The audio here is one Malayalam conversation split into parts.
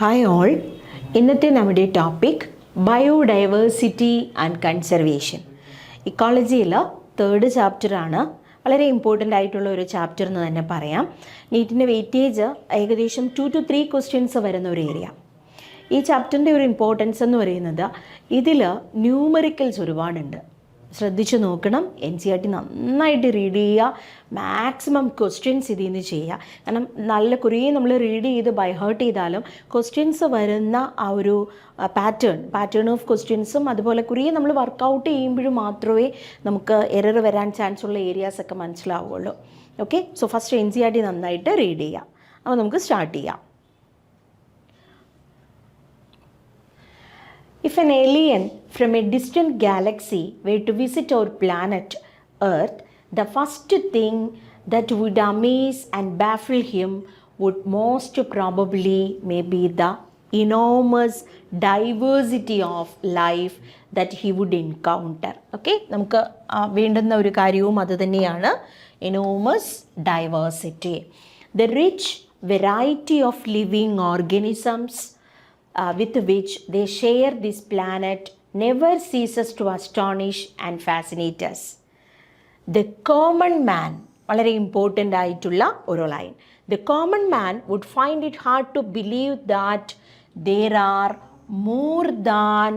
ഹായ് ഓൾ, ഇന്നത്തെ നമ്മുടെ ടോപ്പിക് ബയോഡൈവേഴ്സിറ്റി ആൻഡ് കൺസർവേഷൻ. ഇക്കോളജിയിൽ 3rd ചാപ്റ്ററാണ്. വളരെ ഇമ്പോർട്ടൻ്റ് ആയിട്ടുള്ള ഒരു ചാപ്റ്റർ എന്ന് തന്നെ പറയാം. നീറ്റിൻ്റെ വെയിറ്റേജ് ഏകദേശം 2 to 3 ക്വസ്റ്റ്യൻസ് വരുന്ന ഒരു ഏരിയ. ഈ ചാപ്റ്ററിൻ്റെ ഒരു ഇമ്പോർട്ടൻസ് എന്ന് പറയുന്നത് ഇതിൽ ന്യൂമറിക്കൽസ് ഒരുപാടുണ്ട്. ശ്രദ്ധിച്ചു നോക്കണം. NCERT നന്നായിട്ട് റീഡ് ചെയ്യുക. മാക്സിമം ക്വസ്റ്റ്യൻസ് ഇതിൽ നിന്ന് ചെയ്യുക. കാരണം നല്ല കുറേ നമ്മൾ റീഡ് ചെയ്ത് ബൈഹേർട്ട് ചെയ്താലും ക്വസ്റ്റ്യൻസ് വരുന്ന ആ ഒരു പാറ്റേൺ ഓഫ് ക്വസ്റ്റ്യൻസും അതുപോലെ കുറേ നമ്മൾ വർക്കൗട്ട് ചെയ്യുമ്പോഴും മാത്രമേ നമുക്ക് എറർ വരാൻ ചാൻസ് ഉള്ള ഏരിയാസൊക്കെ മനസ്സിലാവുകയുള്ളൂ. ഓക്കെ, സോ ഫസ്റ്റ് NCERT നന്നായിട്ട് റീഡ് ചെയ്യുക. അപ്പോൾ നമുക്ക് സ്റ്റാർട്ട് ചെയ്യാം. If an alien from a distant galaxy were to visit our planet Earth, the first thing that would amaze and baffle him would most probably maybe the enormous diversity of life that he would encounter. Okay, നമുക്ക് വേണ്ടുന്ന ഒരു കാര്യവും അത് തന്നെയാണ്, enormous diversity. The rich variety of living organisms with which they share this planet never ceases to astonish and fascinate us. The common man, വളരെ ഇമ്പോർട്ടൻ്റ് ആയിട്ടുള്ള ഒരു line, the common man would find it hard to believe that there are more than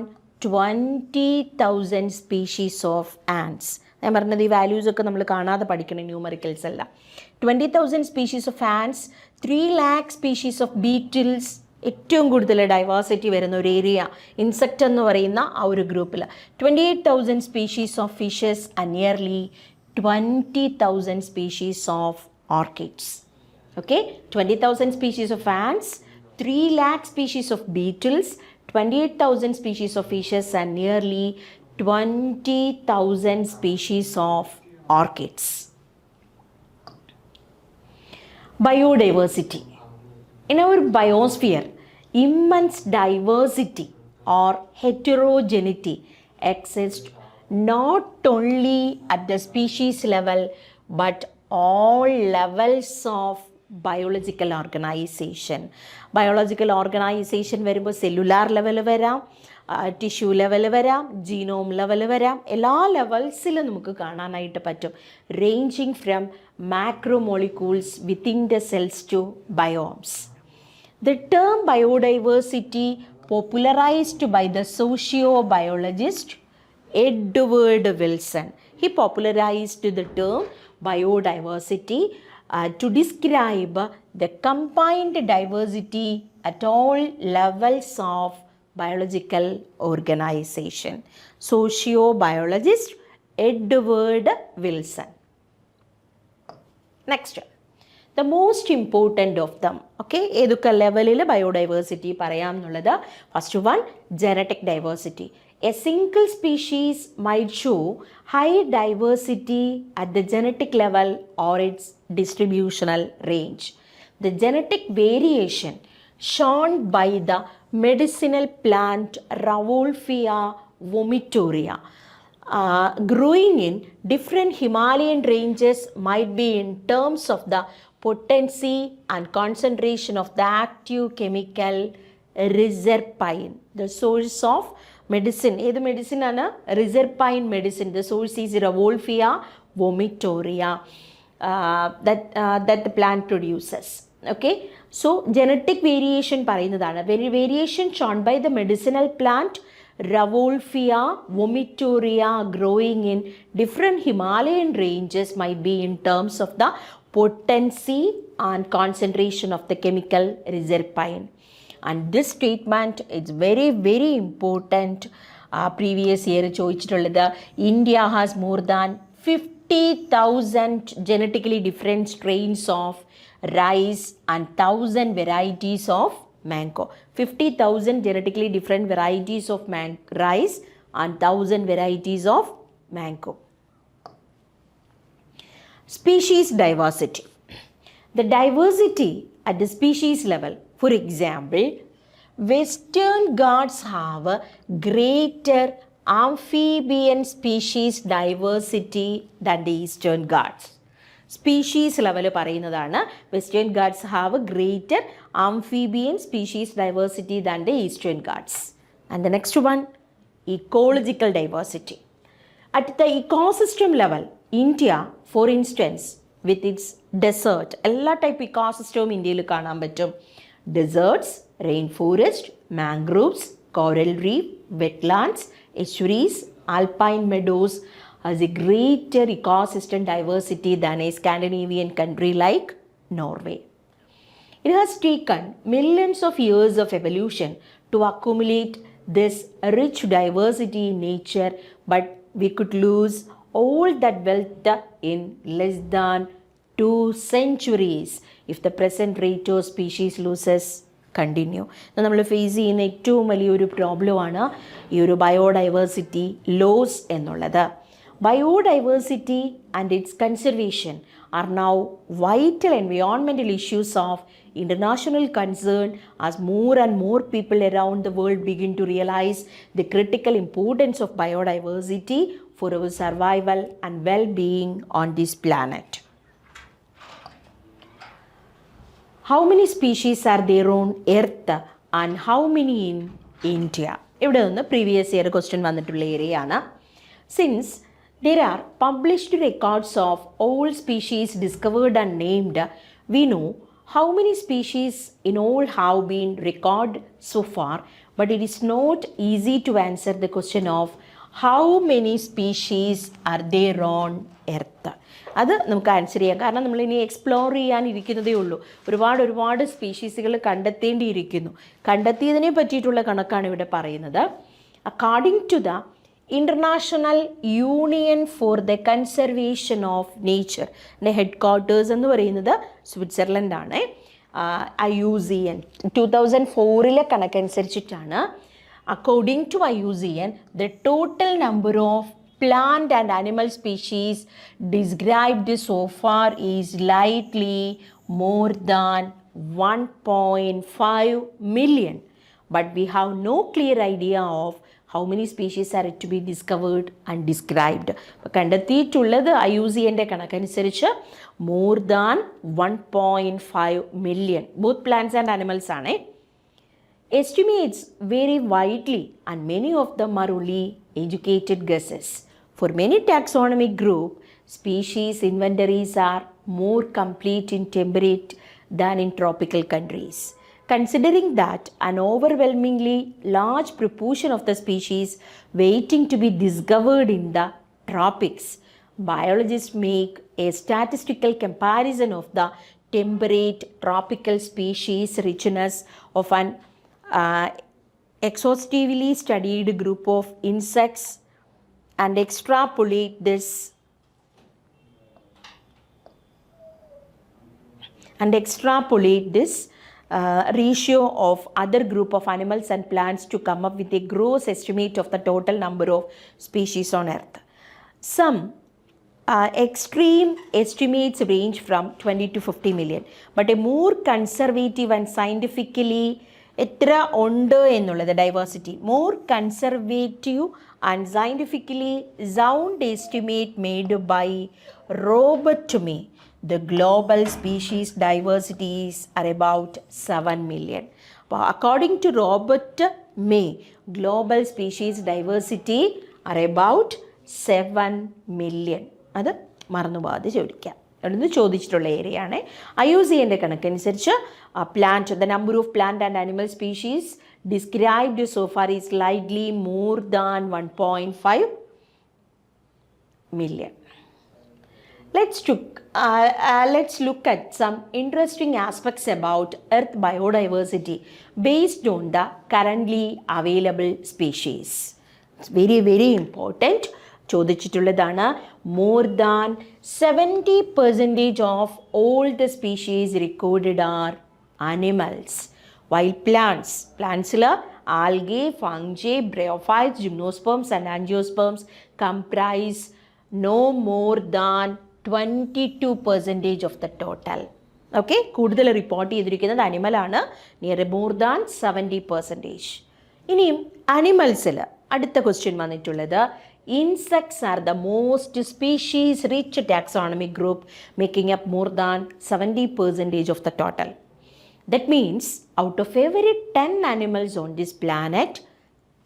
20,000 species of ants. ഞാൻ പറഞ്ഞത് ഈ വാല്യൂസൊക്കെ നമ്മൾ കാണാതെ പഠിക്കണം, ന്യൂമറിക്കൽസ് അല്ല. 20,000 species of ants, 3 lakh species of beetles, ഏറ്റവും കൂടുതൽ ഡൈവേഴ്സിറ്റി വരുന്ന ഒരു ഏരിയ ഇൻസെക്റ്റ് എന്ന് പറയുന്ന ആ ഒരു ഗ്രൂപ്പിൽ. 28,000 species of fishes and nearly 20,000 species of orchids. Okay, 20,000 species of ants, 3 lakh species of beetles, 28,000 species of fishes and nearly 20,000 species of orchids. Biodiversity. In our biosphere, immense diversity or heterogeneity exists not only at the species level but all levels of biological organization. Biological organization വരുമ്പോൾ സെല്ലുലാർ ലെവൽ വരാം, ടിഷ്യൂ ലെവൽ വരാം, ജീനോം ലെവൽ വരാം. എല്ലാ ലെവൽസിലും നമുക്ക് കാണാനായിട്ട് പറ്റും. Ranging from macromolecules within the cells to biomes. The term biodiversity, popularized by the sociobiologist Edward Wilson. He popularized the term biodiversity to describe the combined diversity at all levels of biological organization. Sociobiologist Edward Wilson. Next. The most important of them, okay, ഏതൊക്കെ ലെവലിൽ ബയോഡൈവേഴ്സിറ്റി പറയാം എന്നുള്ളത്. First one, genetic diversity. A single species might show high diversity at the genetic level or its distributional range. The genetic variation shown by the medicinal plant Rauwolfia vomitoria growing in different Himalayan ranges might be in terms of the potency and concentration of the active chemical reserpine. The source of medicine, ഏത് മെഡിസിൻ ആണ്? റിസർപൈൻ medicine. The source is Revolvia vomitoria that the plant produces. Okay, so genetic variation പറയുന്നതാണ്. Variation shown by the medicinal plant Revolvia vomitoria growing in different Himalayan ranges might be in terms of the potency and concentration of the chemical reserpine. And this statement is very, very important. Previous year ചോദിച്ചിട്ടുള്ളത്, India has more than 50,000 genetically different strains of rice and 1,000 varieties of mango. 50,000 genetically different varieties of rice and 1,000 varieties of mango. Species diversity. The diversity at the species level. For example, Western Ghats have a greater amphibian species diversity than the Eastern Ghats. Species level പറയുന്നതാണ്. Western Ghats have greater amphibian species diversity than the Eastern Ghats. And the next one, ecological diversity. At the ecosystem level, India for instance with its desert, എല്ലാ ടൈപ്പ് ഇക്കോസിസ്റ്റവും ഇന്ത്യയിൽ കാണാൻ പറ്റും. Deserts, rain forest, mangroves, coral reef, wetlands, estuaries, alpine meadows has a greater ecosystem diversity than a Scandinavian country like Norway. It has taken millions of years of evolution to accumulate this rich diversity in nature, but we could lose all that wealth in less than 2 centuries if the present rate of species losses continue. നമ്മൾ ഫേസ് ചെയ്യുന്ന ഏറ്റവും വലിയൊരു പ്രോബ്ലമാണ് ഈ ഒരു ബയോഡൈവേഴ്സിറ്റി ലോസ് എന്നുള്ളത്. Biodiversity and it's conservation are now vital environmental issues of international concern as more and more people around the world begin to realize the critical importance of biodiversity for our survival and well-being on this planet. How many species are there on Earth and how many in India? ഇവിടെ നിന്ന് പ്രീവിയസ് ഇയർ ക്വസ്റ്റ്യൻ വന്നിട്ടുള്ള ഏരിയയാണ്. Since there are published records of all species discovered and named, we know how many species in all have been recorded so far, but it is not easy to answer the question of how many species are there on Earth. അത് നമുക്ക് ആൻസർ ചെയ്യാം. കാരണം നമ്മളിനി എക്സ്പ്ലോർ ചെയ്യാനിരിക്കുന്നതേ ഉള്ളൂ. ഒരുപാട് സ്പീഷീസുകൾ കണ്ടെത്തേണ്ടിയിരിക്കുന്നു. കണ്ടെത്തിയതിനെ പറ്റിയിട്ടുള്ള കണക്കാണ് ഇവിടെ പറയുന്നത്. According to the International Union for the Conservation of Nature, headquarters എന്ന് പറയുന്നത് സ്വിറ്റ്സർലൻഡാണ്. IUCN 2004 കണക്കനുസരിച്ചിട്ടാണ്. According to IUCN, the total number of plant and animal species described so far is slightly more than 1.5 million. But we have no clear idea of how many species are to be discovered and described. കണ്ടെത്തിയിട്ടുള്ളത് IUCN കണക്കനുസരിച്ച് more than 1.5 million. Both plants and animals ആണ്. Estimates vary widely and many of them are only educated guesses. For many taxonomic groups, species inventories are more complete in temperate than in tropical countries. Considering that an overwhelmingly large proportion of the species waiting to be discovered in the tropics, biologists make a statistical comparison of the temperate tropical species richness of an exhaustively studied group of insects and extrapolate this ratio of other group of animals and plants to come up with a gross estimate of the total number of species on Earth. Some extreme estimates range from 20 to 50 million, but a more conservative and scientifically എത്ര ഉണ്ട് എന്നുള്ളത് diversity more conservative and scientifically sound estimate made by Robert May, the global species diversities are about 7 million. According to Robert May, global species diversity are about 7 million. അത് മറന്നുപോകാതെ ചോദിക്കാം. അവിടുന്ന് ചോദിച്ചിട്ടുള്ള ഏരിയയാണ്. IUCN കണക്കനുസരിച്ച് plant, the number of plant and animal species described so far is slightly more than 1.5 million. Let's look at some interesting aspects about Earth biodiversity based on the currently available species. It's very, very important. ചോദിച്ചിട്ടുള്ളതാണ്. More than 70% of all the species recorded are animals, while plants algae, fungi, bryophytes, gymnosperms and angiosperms comprise no more than 22% of the total. Okay, കൂടുതൽ റിപ്പോർട്ട് ചെയ്തിരിക്കുന്നത് അനിമലാണ്, നിയർ മോർ ദാൻ 70%. ഇനിയും അനിമൽസിൽ അടുത്ത ക്വസ്റ്റ്യൻ വന്നിട്ടുള്ളത് insects are the most species-rich taxonomic group, making up more than 70% of the total. That means out of every 10 animals on this planet,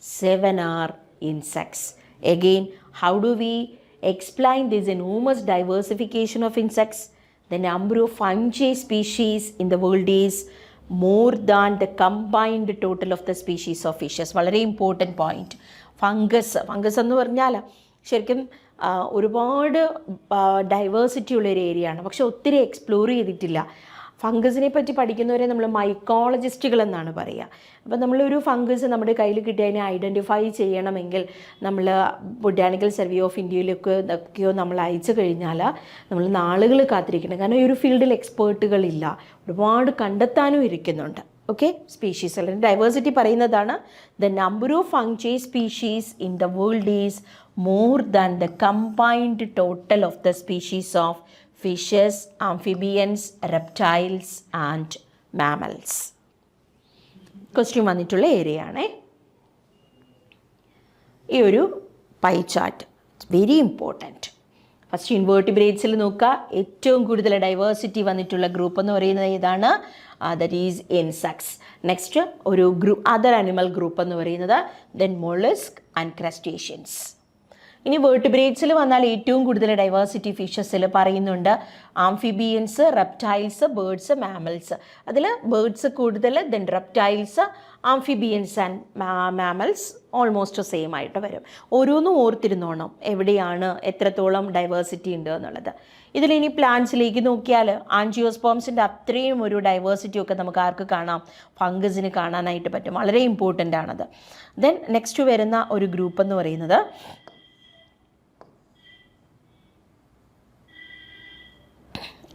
7 are insects. Again, how do we explain this enormous diversification of insects? The number of fungi species in the world is more than the combined total of the species of fishes. വളരെ ഇമ്പോർട്ടൻറ്റ് പോയിന്റ്. ഫംഗസ് എന്ന് പറഞ്ഞാൽ ശരിക്കും ഒരുപാട് ഡൈവേഴ്സിറ്റി ഉള്ളൊരു ഏരിയ ആണ്, പക്ഷെ ഒത്തിരി എക്സ്പ്ലോർ ചെയ്തിട്ടില്ല. ഫംഗസിനെ പറ്റി പഠിക്കുന്നവരെ നമ്മൾ മൈക്കോളജിസ്റ്റുകൾ എന്നാണ് പറയുക. അപ്പോൾ നമ്മളൊരു ഫംഗസ് നമ്മുടെ കയ്യിൽ കിട്ടി അതിനെ ഐഡൻറ്റിഫൈ ചെയ്യണമെങ്കിൽ നമ്മൾ ബൊട്ടാണിക്കൽ സർവേ ഓഫ് ഇന്ത്യയിലൊക്കെയോ നമ്മൾ അയച്ചു കഴിഞ്ഞാൽ നമ്മൾ നാളുകൾ കാത്തിരിക്കണം. കാരണം ഈ ഒരു ഫീൽഡിൽ എക്സ്പേർട്ടുകളില്ല, ഒരുപാട് കണ്ടെത്താനും ഇരിക്കുന്നുണ്ട്. ഓക്കെ, സ്പീഷീസ് അല്ലെങ്കിൽ ഡൈവേഴ്സിറ്റി പറയുന്നതാണ് the number of fungi species in the world is more than the combined total of the species of fishes, amphibians, reptiles and mammals. Question വന്നിട്ടുള്ള ഏരിയ ആണേ ഈ ഒരു pie chart. Very important. First ഇൻവേർട്ടിബ്രേറ്റ്സിൽ നോക്കുക, ഏറ്റവും കൂടുതൽ ഡൈവേഴ്സിറ്റി വന്നിട്ടുള്ള ഗ്രൂപ്പ് എന്ന് പറയുന്നത് ഏതാണ്? That is insects. നെക്സ്റ്റ് ഒരു അതർ ആനിമൽ ഗ്രൂപ്പ് എന്ന് പറയുന്നത് ദെൻ മൊളസ്ക് ആൻഡ് ക്രസ്റ്റേഷ്യൻസ്. ഇനി വേർട്ടിബ്രേറ്റ്സിൽ വന്നാൽ ഏറ്റവും കൂടുതൽ ഡൈവേഴ്സിറ്റി ഫിഷസിൽ പറയുന്നുണ്ട് ആംഫിബിയൻസ്, റെപ്റ്റൈൽസ്, ബേർഡ്സ്, മാമൽസ്. അതിൽ ബേർഡ്സ് കൂടുതൽ, then reptiles, amphibians and mammals almost same ആയിട്ട് വരും. ഓരോന്നും ഓർത്തിരുന്നോണം എവിടെയാണ് എത്രത്തോളം ഡൈവേഴ്സിറ്റി ഉണ്ട് എന്നുള്ളത്. ഇതിലിനി പ്ലാന്റ്സിലേക്ക് നോക്കിയാൽ ആൻജിയോസ്പോംസിൻ്റെ അത്രയും ഒരു ഡൈവേഴ്സിറ്റി ഒക്കെ നമുക്ക് ആർക്ക് കാണാം? ഫംഗസിന് കാണാനായിട്ട് പറ്റും. വളരെ ഇമ്പോർട്ടൻ്റ് ആണത്. ദെൻ നെക്സ്റ്റ് വരുന്ന ഒരു ഗ്രൂപ്പ് എന്ന് പറയുന്നത്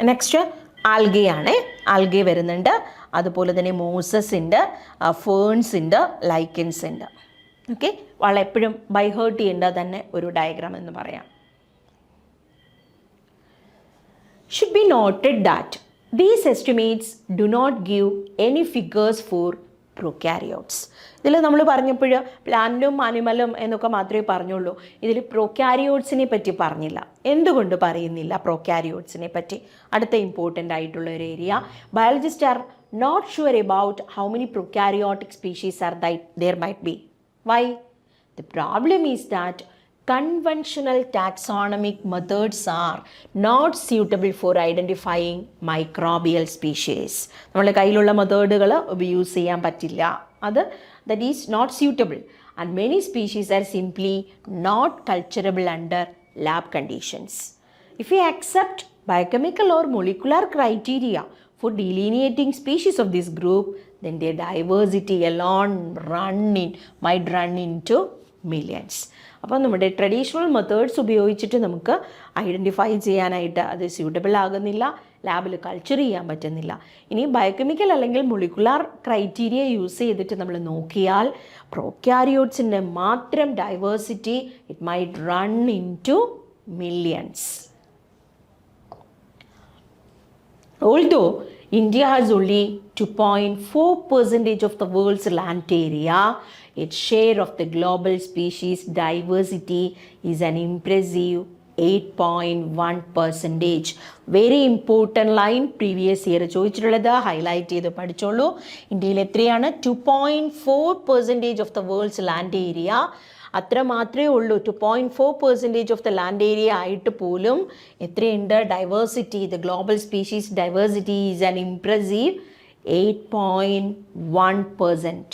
നെക്സ്റ്റ് ആൽഗയാണ്. ആൽഗെ വരുന്നുണ്ട്, അതുപോലെ തന്നെ മോസസ് ഉണ്ട്, ഫേൺസ് ഉണ്ട്, ലൈക്കൻസ് ഉണ്ട്. ഓക്കെ, വളരെ എപ്പോഴും ബൈഹേർട്ട് ചെയ്യേണ്ട തന്നെ ഒരു ഡയഗ്രാം എന്ന് പറയാം. Should be noted that these estimates do not give any figures for prokaryotes. ഇതിൽ നമ്മൾ പറഞ്ഞപ്പോൾ പ്ലാന്റും അനിമലും എന്നൊക്കെ മാത്രമേ പറഞ്ഞുള്ളൂ. ഇതിൽ പ്രൊക്യാരിയോട്സിനെ പറ്റി പറഞ്ഞില്ല. എന്തുകൊണ്ട് പറയുന്നില്ല പ്രൊക്യാരിയോട്സിനെ പറ്റി? അടുത്ത ഇമ്പോർട്ടൻ്റ് ആയിട്ടുള്ള ഒരു area. Biologist are not sure about how many prokaryotic species are there might be. Why? The problem is that conventional taxonomic methods are not suitable for identifying microbial species. നമ്മുടെ കയ്യിലുള്ള മെത്തേഡുകൾ യൂസ് ചെയ്യാൻ പറ്റില്ല. that is not suitable, and many species are simply not culturable under lab conditions. If we accept biochemical or molecular criteria for delineating species of this group, then their diversity alone might run into millions. അപ്പോൾ നമ്മുടെ ട്രഡീഷണൽ മെത്തേഡ്സ് ഉപയോഗിച്ചിട്ട് നമുക്ക് ഐഡൻറ്റിഫൈ ചെയ്യാനായിട്ട് അത് സ്യൂട്ടബിൾ ആകുന്നില്ല, ലാബിൽ കൾച്ചർ ചെയ്യാൻ പറ്റുന്നില്ല. ഇനി ബയോകെമിക്കൽ അല്ലെങ്കിൽ മൊളിക്കുലാർ ക്രൈറ്റീരിയ യൂസ് ചെയ്തിട്ട് നമ്മൾ നോക്കിയാൽ പ്രൊക്യാരിയോട്സിൻ്റെ മാത്രം diversity it might run into millions. Although India has only 2.4% of the world's land area, its share of the global species diversity is an impressive 8.1%. Very important line previous year ചോദിച്ചിട്ടുള്ളത്, ഹൈലൈറ്റ് ചെയ്ത് പഠിച്ചോളൂ. ഇന്ത്യയിൽ എത്രയാണ്? 2.4% of the world's land area. അത്ര മാത്രമേ ഉള്ളൂ. 2.4% ഓഫ് ദ ലാൻഡ് ഏരിയ ആയിട്ട് പോലും എത്രയുണ്ട് diversity? The global species diversity is an impressive 8.1%.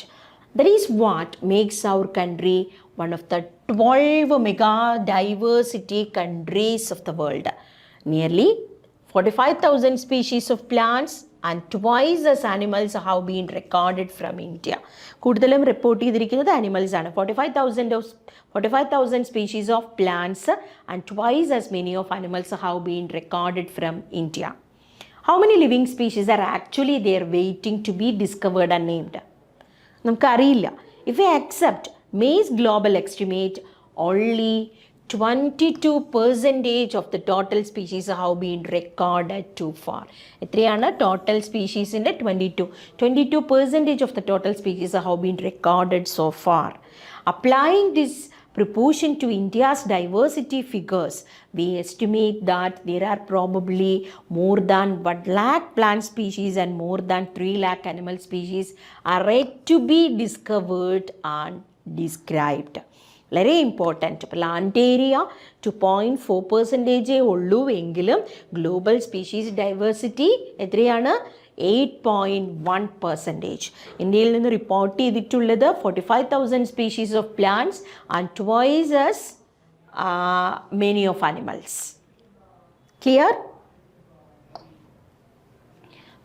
That is what makes our country one of the 12 mega diversity countries of the world. Nearly 45,000 species of plants and twice as animals have been recorded from India. കൂടുതലും റിപ്പോർട്ട് ചെയ്തിരിക്കുന്നത് അനിമൽസ് ആണ്. 45,000 species of plants and twice as many of animals have been recorded from India. How many living species are actually there waiting to be discovered and named? നമുക്കറിയില്ല. If we accept May's global estimate, only 22% of the total species have been recorded too far. എത്രയാണ് total സ്പീഷീസിൻ്റെ? 22% of the total species have been recorded so far. Applying this proportion to India's diversity figures, we estimate that there are probably more than 1 lakh plant species and more than 3 lakh animal species are yet to be discovered and described. വളരെ ഇമ്പോർട്ടൻറ്റ്. പ്ലാന്റ് ഏരിയ 2.4% ഉള്ളൂ എങ്കിലും ഗ്ലോബൽ സ്പീഷീസ് ഡൈവേഴ്സിറ്റി എത്രയാണ്? 8.1%. ഇന്ത്യയിൽ നിന്ന് റിപ്പോർട്ട് ചെയ്തിട്ടുള്ളത് 45,000 species of plants and twice as many of animals. Clear?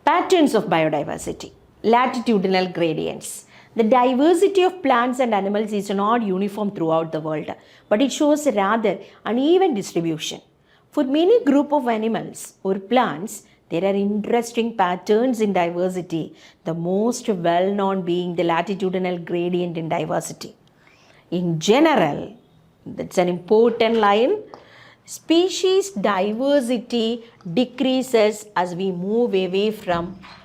Patterns of biodiversity. Latitudinal gradients. The diversity of plants and animals is not uniform throughout the world, but it shows rather uneven distribution. For many group of animals or plants, there are interesting patterns in diversity, the most well-known being the latitudinal gradient in diversity. In general, that's an important line, species diversity decreases as we move away from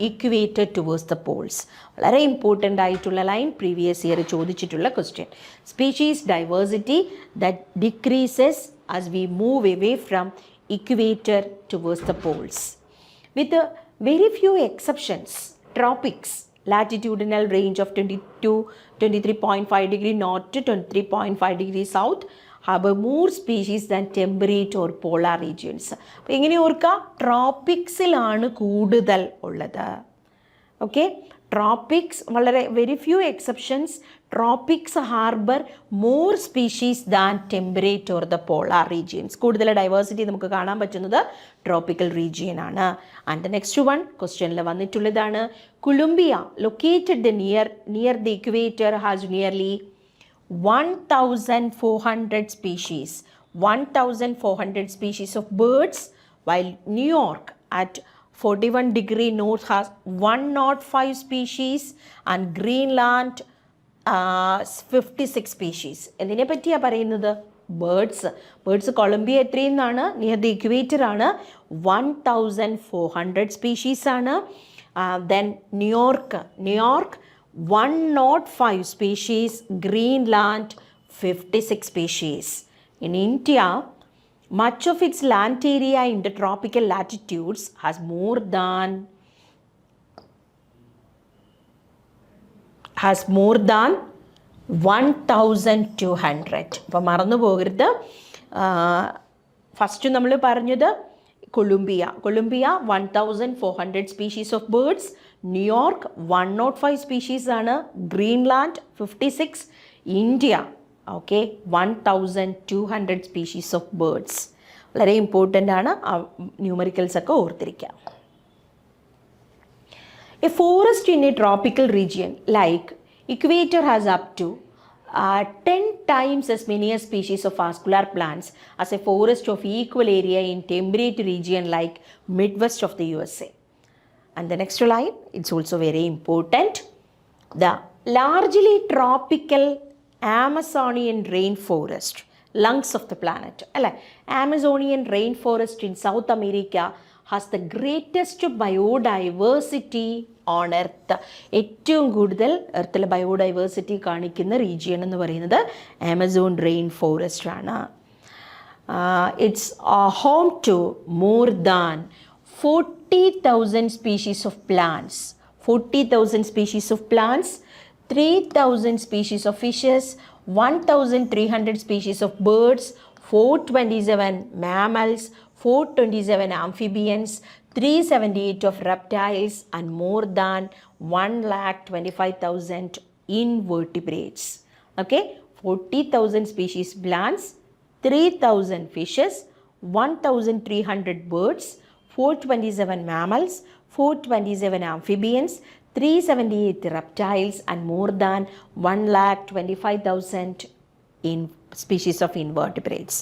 equator towards the poles. വളരെ ഇമ്പോർട്ടൻ്റ് ആയിട്ടുള്ള ലൈൻ, പ്രീവിയസ് ഇയർ ചോദിച്ചിട്ടുള്ള question. Species diversity that decreases as we move away from equator towards the Paul's. With very few exceptions, Tropics latitudinal range of 23.5 degree north to 23.5 degree south have more species than temperate or polar regions. അപ്പോൾ എങ്ങനെ ഓർക്കുക? ട്രോപ്പിക്സിലാണ് കൂടുതൽ ഉള്ളത്. ഓക്കെ, ട്രോപ്പിക്സ് വളരെ very few exceptions, tropics harbour more species than temperate or the polar regions. കൂടുതൽ ഡൈവേഴ്സിറ്റി നമുക്ക് കാണാൻ പറ്റുന്നത് ട്രോപ്പിക്കൽ റീജിയൻ ആണ്. ആൻഡ് ദ നെക്സ്റ്റ് വൺ ക്വസ്റ്റ്യനിൽ വന്നിട്ടുള്ളതാണ്, Colombia located near the equator has nearly 1,400 species, 1,400 species of birds, while New York at 41 degree north has 105 species and Greenland 56 species. എന്തിനെ പറ്റിയാണ് പറയുന്നത്? ബേർഡ്സ് കൊളംബിയ എത്രയെന്നാണ്? നിയർ ദി ഇക്വേറ്റർ ആണ്, 1,400 സ്പീഷീസ് ആണ്. Then New York 105 species, Greenland 56 species. In India, much of its land area in the tropical latitudes has more than 1,200. അപ്പോൾ മറന്നു പോകരുത്. ഫസ്റ്റ് നമ്മൾ പറഞ്ഞത് Colombia 1,400 species of birds, New York 105 species ആണ്, Greenland 56, India okay 1,200 species of birds. വളരെ ഇമ്പോർട്ടൻ്റ് ആണ്, ന്യൂമറിക്കൽസ് ഒക്കെ ഓർത്തിരിക്കുക. A forest in a tropical region like equator has up to 10 times as many as species of vascular plants as a forest of equal area in temperate region like Midwest of the USA. And the next line, it's also very important. The largely tropical Amazonian rainforest, lungs of the planet. Amazonian rainforest in South America has the greatest biodiversity on earth. ഏറ്റവും കൂടുതൽ എർത്തിൽ ബയോഡൈവേഴ്സിറ്റി കാണിക്കുന്ന റീജിയൻ എന്ന് പറയുന്നത് ആമസോൺ റെയിൻ ഫോറസ്റ്റ് ആണ്. It's home to more than 40,000 species of plants, 40,000 species of plants, 3,000 species of fishes, 1,300 species of birds, 427 mammals, 427 amphibians, 378 of reptiles, and more than 125,000 invertebrates. Okay, 40,000 species plants, 3,000 fishes, 1,300 birds, 427 mammals, 427 amphibians, 378 reptiles, and more than 125,000 species of invertebrates.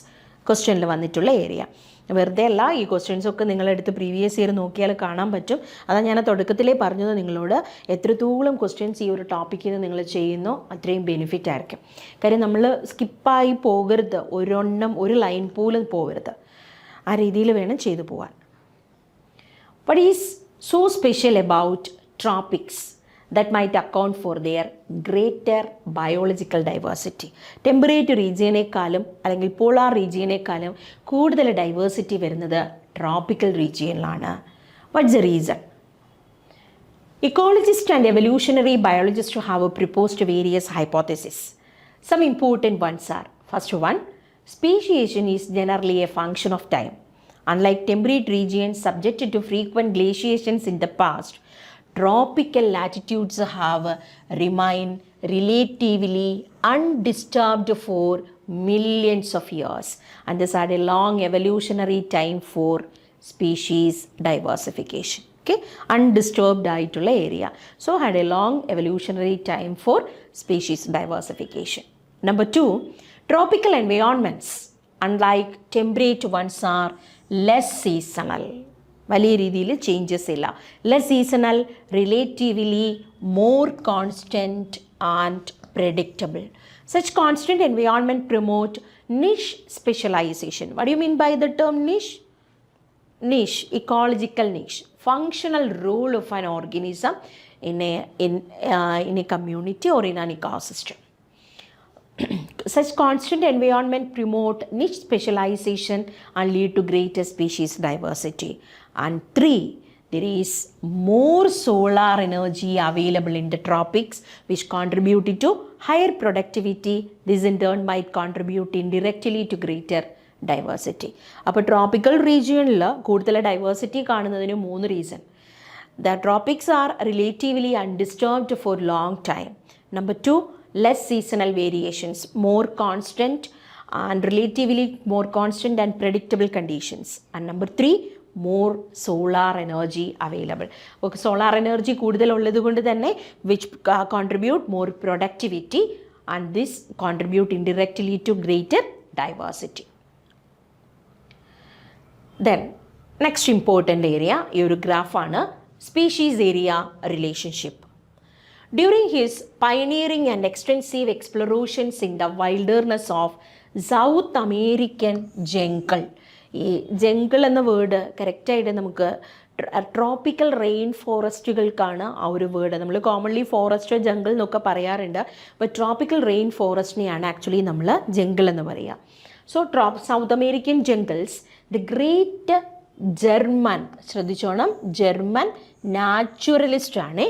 ക്വസ്റ്റ്യനിൽ വന്നിട്ടുള്ള ഏരിയ വെറുതെ അല്ല, ഈ ക്വസ്റ്റ്യൻസ് ഒക്കെ നിങ്ങളെടുത്ത് പ്രീവിയസ് ഇയർ നോക്കിയാൽ കാണാൻ പറ്റും. അതാണ് ഞാൻ തുടക്കത്തിലേ പറഞ്ഞത് നിങ്ങളോട്, എത്രത്തോളം ക്വസ്റ്റ്യൻസ് ഈ ഒരു ടോപ്പിക്കിൽ നിന്ന് നിങ്ങൾ ചെയ്യുന്നോ അത്രയും ബെനിഫിറ്റ് ആയിരിക്കും. കാര്യം നമ്മൾ സ്കിപ്പായി പോകരുത്, ഒരു ലൈൻ പോലും പോകരുത്, ആ രീതിയിൽ വേണം ചെയ്തു പോകാൻ. What is so special about tropics? that might account for their greater biological diversity. Temperate റീജിയനേക്കാളും അല്ലെങ്കിൽ പോളാർ റീജിയനേക്കാളും കൂടുതൽ ഡൈവേഴ്സിറ്റി വരുന്നത് ട്രോപ്പിക്കൽ റീജിയനിലാണ്. What's the reason? Ecologists and evolutionary biologists have proposed various hypotheses. Some important ones are, first one, speciation is generally a function of time. Unlike temperate regions subjected to frequent glaciations in the past, tropical latitudes have remained relatively undisturbed for millions of years, and this had a long evolutionary time for species diversification. Okay, undisturbed ആയിട്ടുള്ള area, so had A long evolutionary time for species diversification. Number two, tropical environments unlike temperate ones are less seasonal. വലിയ രീതിയിൽ ചേഞ്ചസ് ഇല്ല. Less seasonal, relatively more constant and predictable. Such constant environment promote niche specialization. What do you mean by the term niche? Niche, ecological niche, functional role of an organism in a community or in an ecosystem. Such constant environment promote niche specialization and lead to greater species diversity. And three, there is more solar energy available in the tropics, which contributed to higher productivity. This in turn might contribute indirectly to greater diversity. അപ്പോൾ ട്രോപ്പിക്കൽ റീജിയണിൽ കൂടുതൽ ഡൈവേഴ്സിറ്റി കാണുന്നതിന് 3 reason. The tropics are relatively undisturbed for long time. Number 2, less seasonal variations, more constant and relatively more constant and predictable conditions. And number 3, more solar energy available. അപ്പോൾ സോളാർ എനർജി കൂടുതലുള്ളത് കൊണ്ട് തന്നെ which contribute more productivity and this contribute indirectly to greater diversity. Then next important area ഈ ഒരു ഗ്രാഫാണ്, species area relationship. During his pioneering and extensive explorations in the wilderness of south American jungle. ഈ ജംഗിൾ എന്ന വേർഡ് കറക്റ്റായിട്ട് നമുക്ക് ട്രോപ്പിക്കൽ റെയിൻ ഫോറസ്റ്റുകൾക്കാണ് ആ ഒരു വേർഡ്. നമ്മൾ കോമൺലി ഫോറസ്റ്റ് ജംഗിൾ എന്നൊക്കെ പറയാറുണ്ട്, ബട്ട് ട്രോപ്പിക്കൽ റെയിൻ ഫോറസ്റ്റിനെയാണ് ആക്ച്വലി നമ്മൾ ജംഗിൾ എന്ന് പറയുക. So South American jungles, the great German, ശ്രദ്ധിച്ചോണം, ജർമ്മൻ നാച്ചുറലിസ്റ്റ് ആണ്,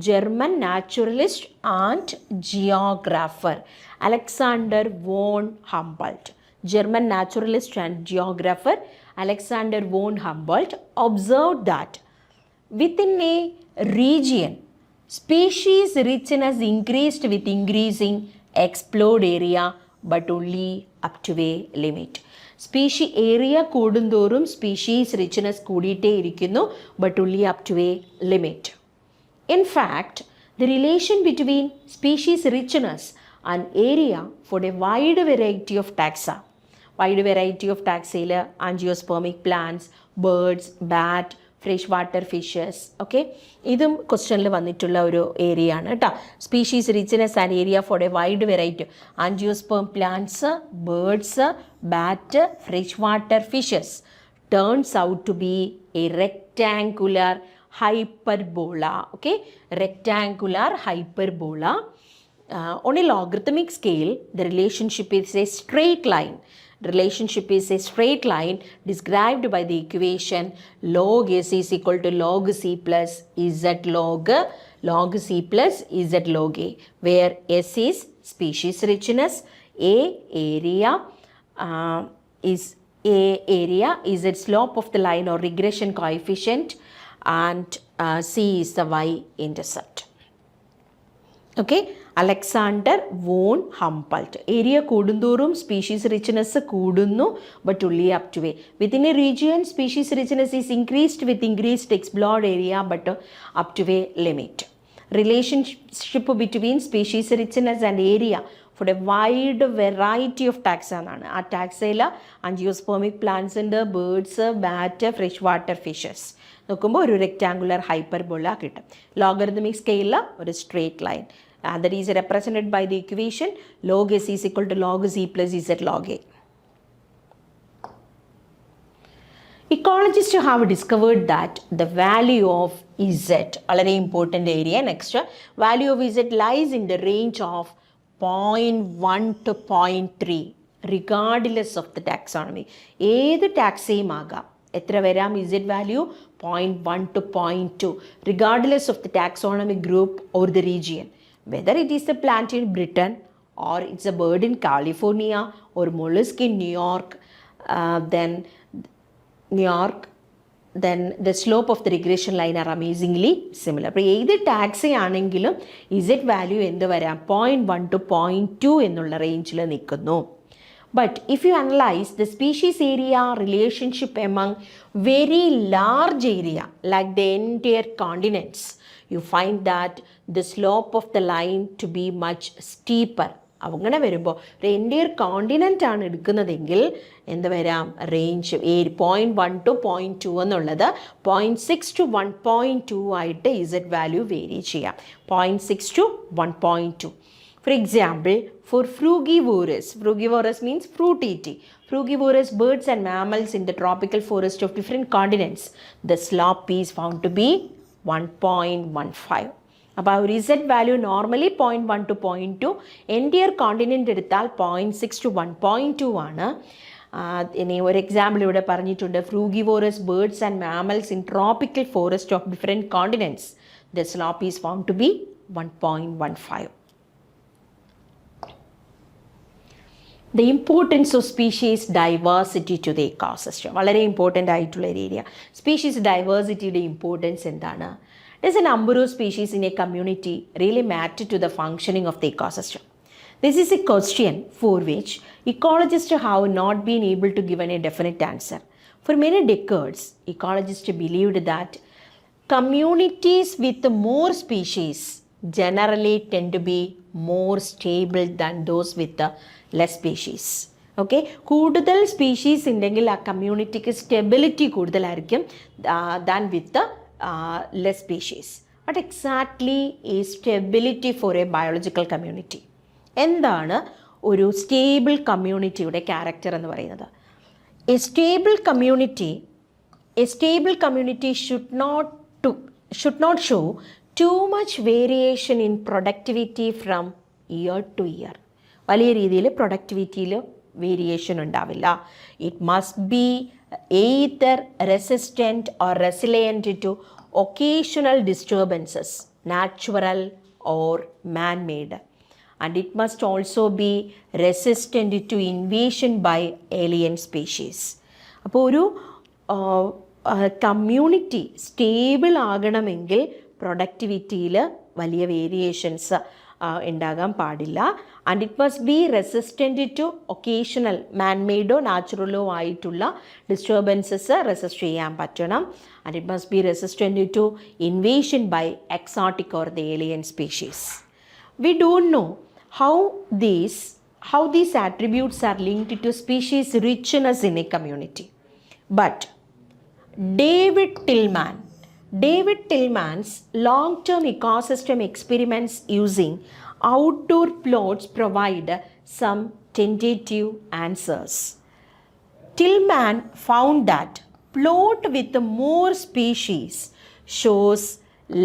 German naturalist and geographer Alexander von Humboldt. German naturalist and geographer Alexander von Humboldt observed that within a region, species richness increased with increasing explored area, but only up to a limit. Species area കൂടുന്തോറും species richness കൂടിയിട്ടേ ഇരിക്കുന്നു, but only up to a limit. In fact, the relation between species richness and area for a wide variety of taxa, wide variety of taxയിൽ angiospermic plants, birds, bat, fresh water fishes, okay, ഇതും ക്വസ്റ്റ്യനിൽ വന്നിട്ടുള്ള ഒരു ഏരിയ ആണ് കേട്ടോ. Species richness and area for a wide variety, angiosperm plants, birds, bat, fresh water fishes turns out to be a rectangular hyperbola. Okay, rectangular hyperbola. On a logarithmic scale, the relationship is a straight line. The relationship is a straight line described by the equation log S is equal to log C plus Z log C plus Z log A, where S is species richness, A area is its slope of the line or regression coefficient, and C is the y-intercept. Okay, Alexander von Humboldt. Area കൂടുന്തോറും സ്പീഷീസ് റിച്ച്നെസ് കൂടുന്നു, but only up to a. Within a region, species richness is increased with increased explored area, but up to a limit. Relationship between species richness and area for a wide variety of taxa എന്നാണ്. ആ ടാക്സയിൽ ആൻജിയോസ്പെർമിക് പ്ലാന്റ്സ് ഉണ്ട്, birds, bat, fresh water fishes. നോക്കുമ്പോൾ ഒരു റെക്ടാങ്കുലർ ഹൈപ്പർബോള കിട്ടും. ലോഗറിതമിക് സ്കെയിലിൽ ഒരു straight line. That is represented by the equation log S is equal to log C plus Z log A. Ecologists have discovered that the value of Z, വളരെ important area, next, value of Z lies in the range of 0.1 to 0.3 regardless of the taxonomy. ഏത് ടാക്സയും ആകാം, എത്ര വരാം Z value? 0.1 to 0.2 regardless of the taxonomy group or the region, whether it is a plant in Britain or it's a bird in California or mollusk in New York, then the slope of the regression line are amazingly similar. അപ്പോൾ ഏത് ടാക്സി ആണെങ്കിലും ഇസെഡ് വാല്യൂ എന്ത് വരാം? 0.1 to 0.2 എന്നുള്ള റേഞ്ചിൽ നിൽക്കുന്നു. But if you analyze the species area relationship among very large area like the entire continents, you find that the slope of the line to be much steeper. അങ്ങനെ വരുമ്പോൾ ഒരു എൻ്റയർ കോണ്ടിനെൻ്റ് ആണ് എടുക്കുന്നതെങ്കിൽ എന്ത് വരാം? റേഞ്ച് 0.1 to 0.2 എന്നുള്ളത് 0.6 to 1.2 ആയിട്ട് ഇസെഡ് വാല്യൂ വേരി ചെയ്യാം. 0.6 to 1.2. For example, for frugivorous means fruit eating, frugivorous birds and mammals in the tropical forest of different continents, the slope is found to be 1.15. അപ്പോൾ ഒരു Z value normally 0.1 to 0.2, entire continent എടുത്താൽ 0.6 to 1.2 ആണ്. ഇനി ഒരു എക്സാമ്പിൾ ഇവിടെ പറഞ്ഞിട്ടുണ്ട്, frugivorous birds and mammals in tropical forest of different continents, the slope is found to be 1.15. The importance of species diversity to the ecosystem, വളരെ ഇമ്പോർട്ടൻ്റ് ആയിട്ടുള്ള ഒരു ഏരിയ. സ്പീഷീസ് ഡൈവേഴ്സിറ്റിയുടെ ഇമ്പോർട്ടൻസ് എന്താണ്? Does a number of species in a community really matter to the functioning of the ecosystem? This is a question for which ecologists have not been able to give a definite answer. For many decades, ecologists believed that communities with more species generally tend to be more stable than those with less species. Okay, കൂടുതൽ സ്പീഷീസ് ഉണ്ടെങ്കിൽ ആ കമ്മ്യൂണിറ്റിക്ക് സ്റ്റെബിലിറ്റി കൂടുതലായിരിക്കും than with less species. What exactly is stability for a biological community? എന്താണ് ഒരു സ്റ്റേബിൾ കമ്മ്യൂണിറ്റിയുടെ ക്യാരക്ടർ എന്ന് പറയുന്നത്? A stable community should not show too much variation in productivity from year to year. വലിയ രീതിയിൽ പ്രൊഡക്ടിവിറ്റിയിൽ വേരിയേഷൻ ഉണ്ടാവില്ല. It must B either resistant or resilient to occasional disturbances, natural or man-made, and it must also be resistant to invasion by alien species. അപ്പോൾ ഒരു കമ്മ്യൂണിറ്റി സ്റ്റേബിൾ ആകണമെങ്കിൽ പ്രൊഡക്ടിവിറ്റിയിൽ വലിയ വേരിയേഷൻസ് ഉണ്ടാകാൻ പാടില്ല. And it must be resistant to occasional മാൻമെയ്ഡോ നാച്ചുറലോ ആയിട്ടുള്ള ഡിസ്റ്റർബൻസസ് റെസിസ്റ്റ് ചെയ്യാൻ പറ്റണം. And it must be resistant to invasion by exotic or the alien species. We don't know how these attributes are linked to species richness in a community. But David Tillman's long-term ecosystem experiments using outdoor plots provide some tentative answers. Tillman found that plot with more species shows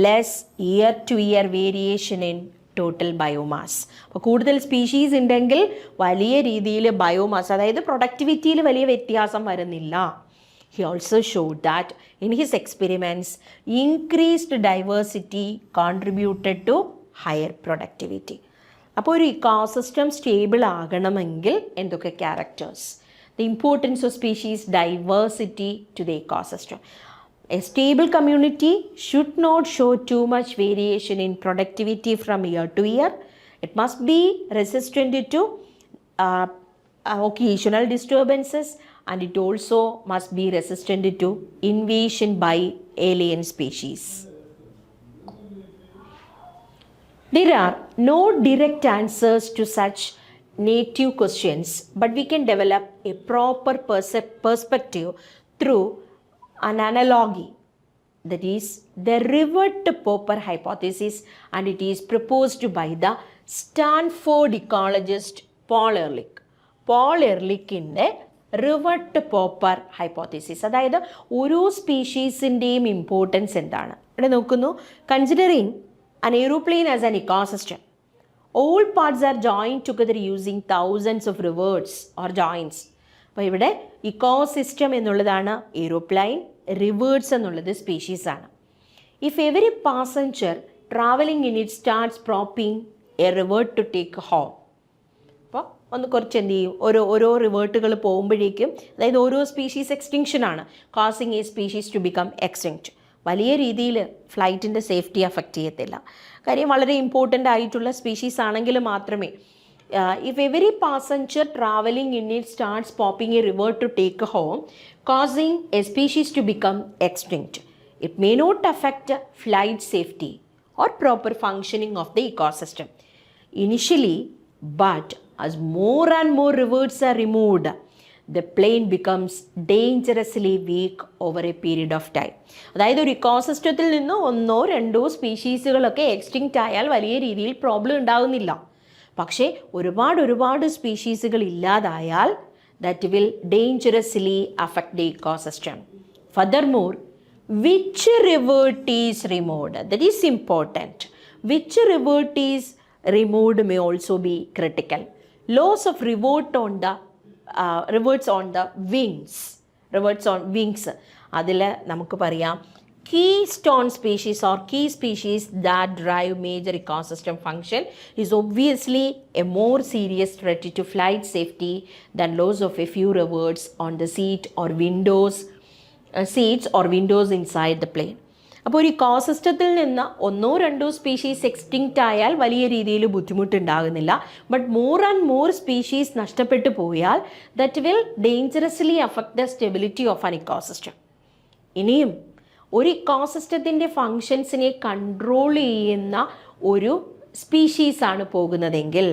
less year-to-year variation in total biomass. അപ്പോൾ കൂടുതൽ സ്പീഷീസ് ഉണ്ടെങ്കിൽ വലിയ രീതിയിൽ ബയോമാസ്, അതായത് പ്രൊഡക്ടിവിറ്റിയിൽ വലിയ വ്യത്യാസം വരുന്നില്ല. He also showed that in his experiments, increased diversity contributed to higher productivity. അപ്പോൾ ഒരു ഇക്കോസിസ്റ്റം സ്റ്റേബിൾ ആകണമെങ്കിൽ എന്തൊക്കെ characters? The importance of species diversity to the ecosystem. A stable community should not show too much variation in productivity from year to year. It must be resistant to occasional disturbances, and it also must be resistant to invasion by alien species. There are no direct answers to such native questions, but we can develop a proper perspective through an analogy, that is the Rivett-Popper hypothesis, and it is proposed by the Stanford ecologist Paul Ehrlich. Paul Ehrlich's rivet popper hypothesis. അതായത് ഓരോ സ്പീഷീസിൻ്റെയും ഇമ്പോർട്ടൻസ് എന്താണ്. ഇവിടെ നോക്കുന്നു, considering an aeroplane as an ecosystem. All parts are joined together using thousands of rivers or joints. അപ്പോൾ ഇവിടെ ഇക്കോസിസ്റ്റം എന്നുള്ളതാണ് എയ്റോപ്ലെയിൻ, റിവേഴ്സ് എന്നുള്ളത് സ്പീഷീസ് ആണ്. If every passenger travelling in it starts propping a rivet to take home. അപ്പോൾ ഒന്ന് കുറച്ച് എന്ത് ചെയ്യും, ഓരോ റിവേർട്ടുകൾ പോകുമ്പോഴേക്കും, അതായത് ഓരോ സ്പീഷീസ് എക്സ്റ്റിങ്ഷൻ ആണ്, causing a species to become extinct. വലിയ രീതിയിൽ ഫ്ലൈറ്റിൻ്റെ സേഫ്റ്റി അഫക്റ്റ് ചെയ്യത്തില്ല. കാര്യം വളരെ ഇമ്പോർട്ടൻ്റ് ആയിട്ടുള്ള സ്പീഷീസ് ആണെങ്കിൽ മാത്രമേ. If every passenger travelling in it starts popping a rivet to take home causing a species to become extinct, it may not affect flight safety or proper functioning of the ecosystem initially, but as more and more rivers are removed, the plane becomes dangerously weak over a period of time. അതായത് ഒരു ഇക്കോസിസ്റ്റത്തിൽ നിന്ന് ഒന്നോ രണ്ടോ സ്പീഷീസുകളൊക്കെ എക്സ്റ്റിങ്ക്റ്റ് ആയാൽ വലിയ രീതിയിൽ പ്രോബ്ലം ഉണ്ടാകുന്നില്ല. പക്ഷേ ഒരുപാട് സ്പീഷീസുകൾ ഇല്ലാതായാൽ that will dangerously affect the ecosystem. Furthermore, which revert is removed, that is important. Which revert is removed may also be critical. Loss of reverts on the wings, അതിൽ നമുക്ക് പറയാം keystone species or key species that drive major ecosystem function is obviously a more serious threat to flight safety than loss of a few reverts on the seats or windows inside the plane. അപ്പോൾ ഒരു ഇക്കോസിസ്റ്റത്തിൽ നിന്ന് ഒന്നോ രണ്ടോ സ്പീഷീസ് എക്സ്റ്റിങ്ക്റ്റ് ആയാൽ വലിയ രീതിയിൽ ബുദ്ധിമുട്ടുണ്ടാകുന്നില്ല. But more and more species നഷ്ടപ്പെട്ടു പോയാൽ that will dangerously affect the stability of an ecosystem. ഇനിയും ഒരു ഇക്കോസിസ്റ്റത്തിൻ്റെ ഫങ്ഷൻസിനെ കൺട്രോൾ ചെയ്യുന്ന ഒരു സ്പീഷീസാണ് പോകുന്നതെങ്കിൽ,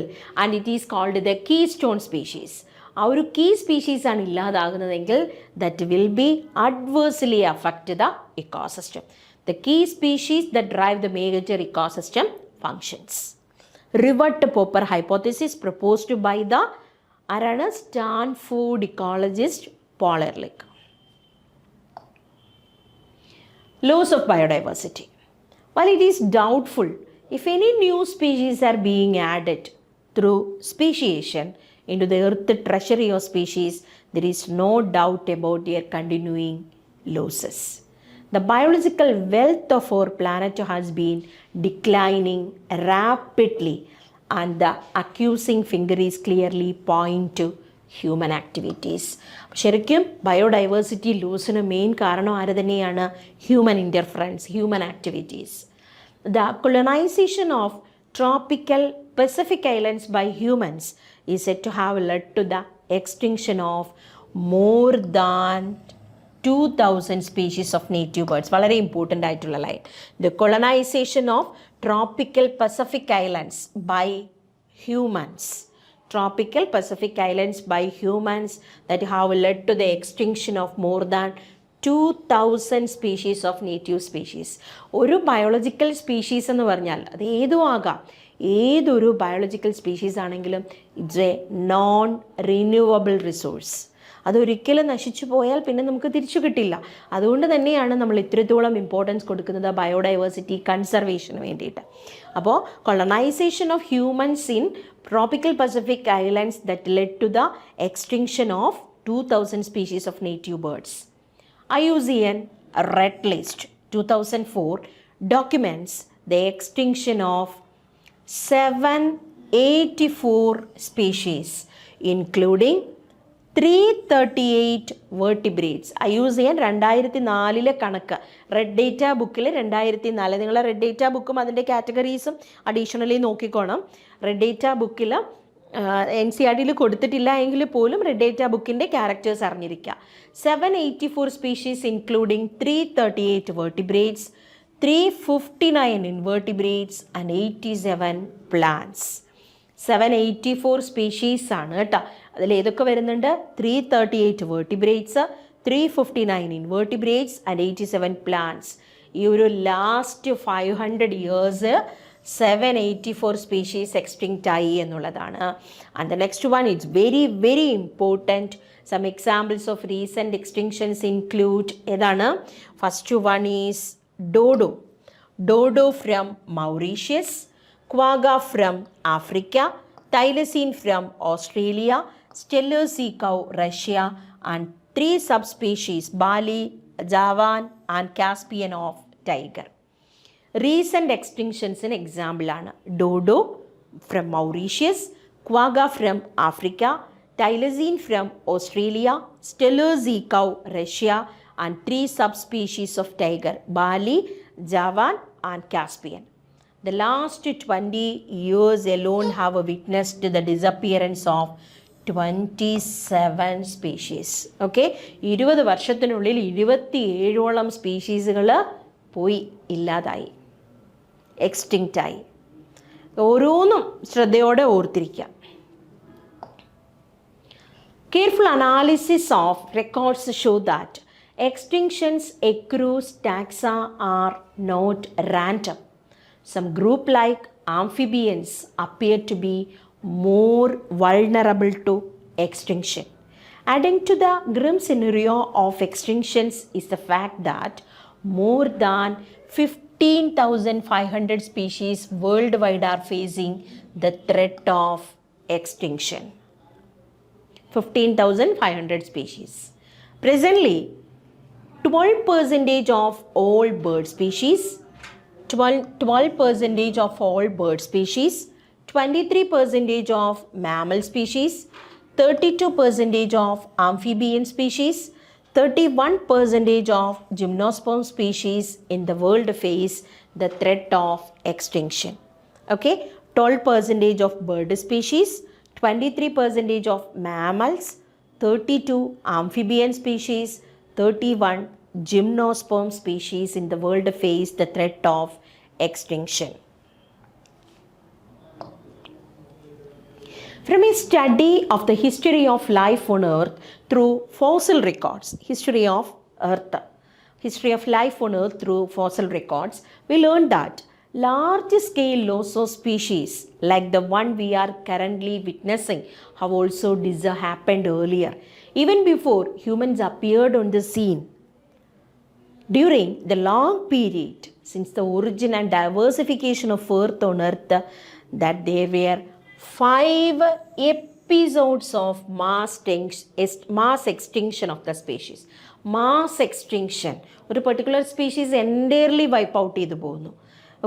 and it is called the keystone species. ആ ഒരു കീ സ്പീഷീസാണ് ഇല്ലാതാകുന്നതെങ്കിൽ that will be adversely affect the ecosystem. The key species that drive the major ecosystem functions. Revert Popper hypothesis proposed by the Stanford ecologist Paul Ehrlich. Loss of biodiversity. While it is doubtful if any new species are being added through speciation into the earth treasury of species, there is no doubt about their continuing losses. The biological wealth of our planet has been declining rapidly, and the accusing finger is clearly pointing to human activities. ശരിക്കും ബയോഡൈവേഴ്സിറ്റി ലൂസിന് മെയിൻ കാരണം ആര് തന്നെയാണ്? Human interference, human activities. The colonization of tropical Pacific islands by humans is said to have led to the extinction of more than 2000 species of native birds. വളരെ ഇമ്പോർട്ടൻ്റ് ആയിട്ടുള്ള line. The colonization of tropical Pacific islands by humans. Tropical Pacific islands by humans that have led to the extinction of more than 2000 species of native species. ഒരു ബയോളജിക്കൽ സ്പീഷീസ് എന്ന് പറഞ്ഞാൽ അത് ഏതും ആകാം. ഏതൊരു ബയോളജിക്കൽ സ്പീഷീസ് ആണെങ്കിലും it's A non renewable resource. അതൊരിക്കലും നശിച്ചു പോയാൽ പിന്നെ നമുക്ക് തിരിച്ചു കിട്ടില്ല. അതുകൊണ്ട് തന്നെയാണ് നമ്മൾ ഇത്രത്തോളം ഇമ്പോർട്ടൻസ് കൊടുക്കുന്നത് ബയോഡൈവേഴ്സിറ്റി കൺസർവേഷന് വേണ്ടിയിട്ട്. അപ്പോൾ colonisation of humans in tropical Pacific islands that led to the extinction of 2000 species of native birds. IUCN Red List 2004 documents the extinction of 784 species, including 338 vertebrates. IUCN 2004 കണക്ക് റെഡ് ഡേറ്റ ബുക്കിൽ 2004, നിങ്ങൾ റെഡ് ഡേറ്റ ബുക്കും അതിൻ്റെ കാറ്റഗറീസും അഡീഷണലി നോക്കിക്കോണം. റെഡ് ഡേറ്റ ബുക്കിൽ NCERT കൊടുത്തിട്ടില്ല എങ്കിൽ പോലും റെഡ് ഡേറ്റ ബുക്കിൻ്റെ ക്യാരക്ടേഴ്സ് അറിഞ്ഞിരിക്കുക. 784 species including 338 vertebrates, 359 invertebrates and 87 plants. 784 species ആണ് കേട്ടോ. അതിൽ ഏതൊക്കെ വരുന്നുണ്ട്? 338 vertebrates, 359 invertebrates and 87 plants. ഈ ഒരു ലാസ്റ്റ് 500 years 784 സ്പീഷീസ് എക്സ്റ്റിങ്ക്റ്റ് ആയി എന്നുള്ളതാണ്. And the next one it's very very important. Some examples of recent extinctions include ഏതാണ്? First one is dodo from Mauritius, quagga from Africa, thylacine from Australia, Steller sea cow Russia, and 3 subspecies Bali, Javan and Caspian of tiger. Recent extinctions in example ആണ് dodo from Mauritius, quagga from Africa, thylacine from Australia, Steller sea cow Russia and 3 subspecies of tiger Bali, Javan and Caspian. The last 20 years alone have witnessed the disappearance of 27 species. Okay, 20 വർഷത്തിനുള്ളിൽ 27ഓളം സ്പീഷീസുകൾ പോയി, ഇല്ലാതായി, എക്സ്റ്റിങ്ക്റ്റ് ആയി. ഓരോന്നും ശ്രദ്ധയോടെ ഓർത്തിരിക്കാം. Careful analysis of records show that extinctions across taxa are not random. Some group like amphibians appear to be more vulnerable to extinction. Adding to the grim scenario of extinctions is the fact that more than 15,500 species worldwide are facing the threat of extinction. 15,500 species. Presently, 12% of all bird species, 12% of all bird species, 23% of mammal species, 32% of amphibian species, 31% of gymnosperm species in the world face the threat of extinction. Okay, 12% of bird species, 23% of mammals, 32 amphibian species, 31 gymnosperm species in the world face the threat of extinction. From a study of the history of life on Earth through fossil records, history of life on Earth through fossil records, we learned that large-scale loss of species like the one we are currently witnessing have also happened earlier, even before humans appeared on the scene. During the long period since the origin and diversification of Earth on Earth, that there were 5 episodes of mass extinction of the species. Mass extinction, ഒരു particular species entirely wipe out ചെയ്തു പോകുന്നു.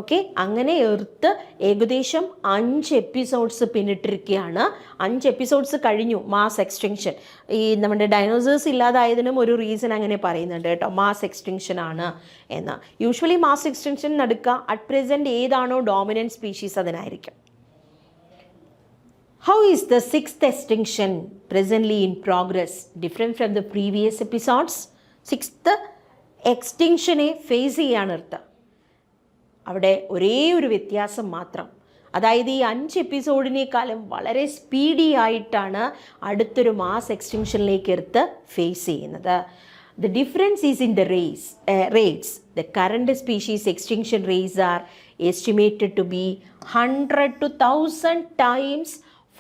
ഓക്കെ, അങ്ങനെ എർത്ത് ഏകദേശം 5 എപ്പിസോഡ്സ് പിന്നിട്ടിരിക്കുകയാണ്. 5 എപ്പിസോഡ്സ് കഴിഞ്ഞു മാസ് എക്സ്റ്റിങ്ഷൻ. ഈ നമ്മുടെ ഡൈനോസേഴ്സ് ഇല്ലാതായതിനും ഒരു റീസൺ അങ്ങനെ പറയുന്നുണ്ട് കേട്ടോ, മാസ് എക്സ്റ്റിങ്ഷൻ ആണ് എന്ന്. യൂഷ്വലി മാസ് എക്സ്റ്റിങ്ഷൻ നടക്കുക അറ്റ് പ്രസൻറ്റ് ഏതാണോ ഡോമിനൻറ്റ് സ്പീഷീസ് അതിനായിരിക്കും. How is the 6th extinction presently in progress different from the previous episodes? 6th എക്സ്റ്റിങ്ഷനെ ഫേസ് ചെയ്യാണ് എർത്ത്. അവിടെ ഒരേ ഒരു വ്യത്യാസം മാത്രം, അതായത് ഈ 5 എപ്പിസോഡിനേക്കാളും വളരെ സ്പീഡി ആയിട്ടാണ് അടുത്തൊരു മാസ് എക്സ്റ്റിങ്ഷനിലേക്ക് എർത്ത് ഫേസ് ചെയ്യുന്നത്. The difference is in the rates. The current species extinction rates are estimated to be 100 to 1,000 times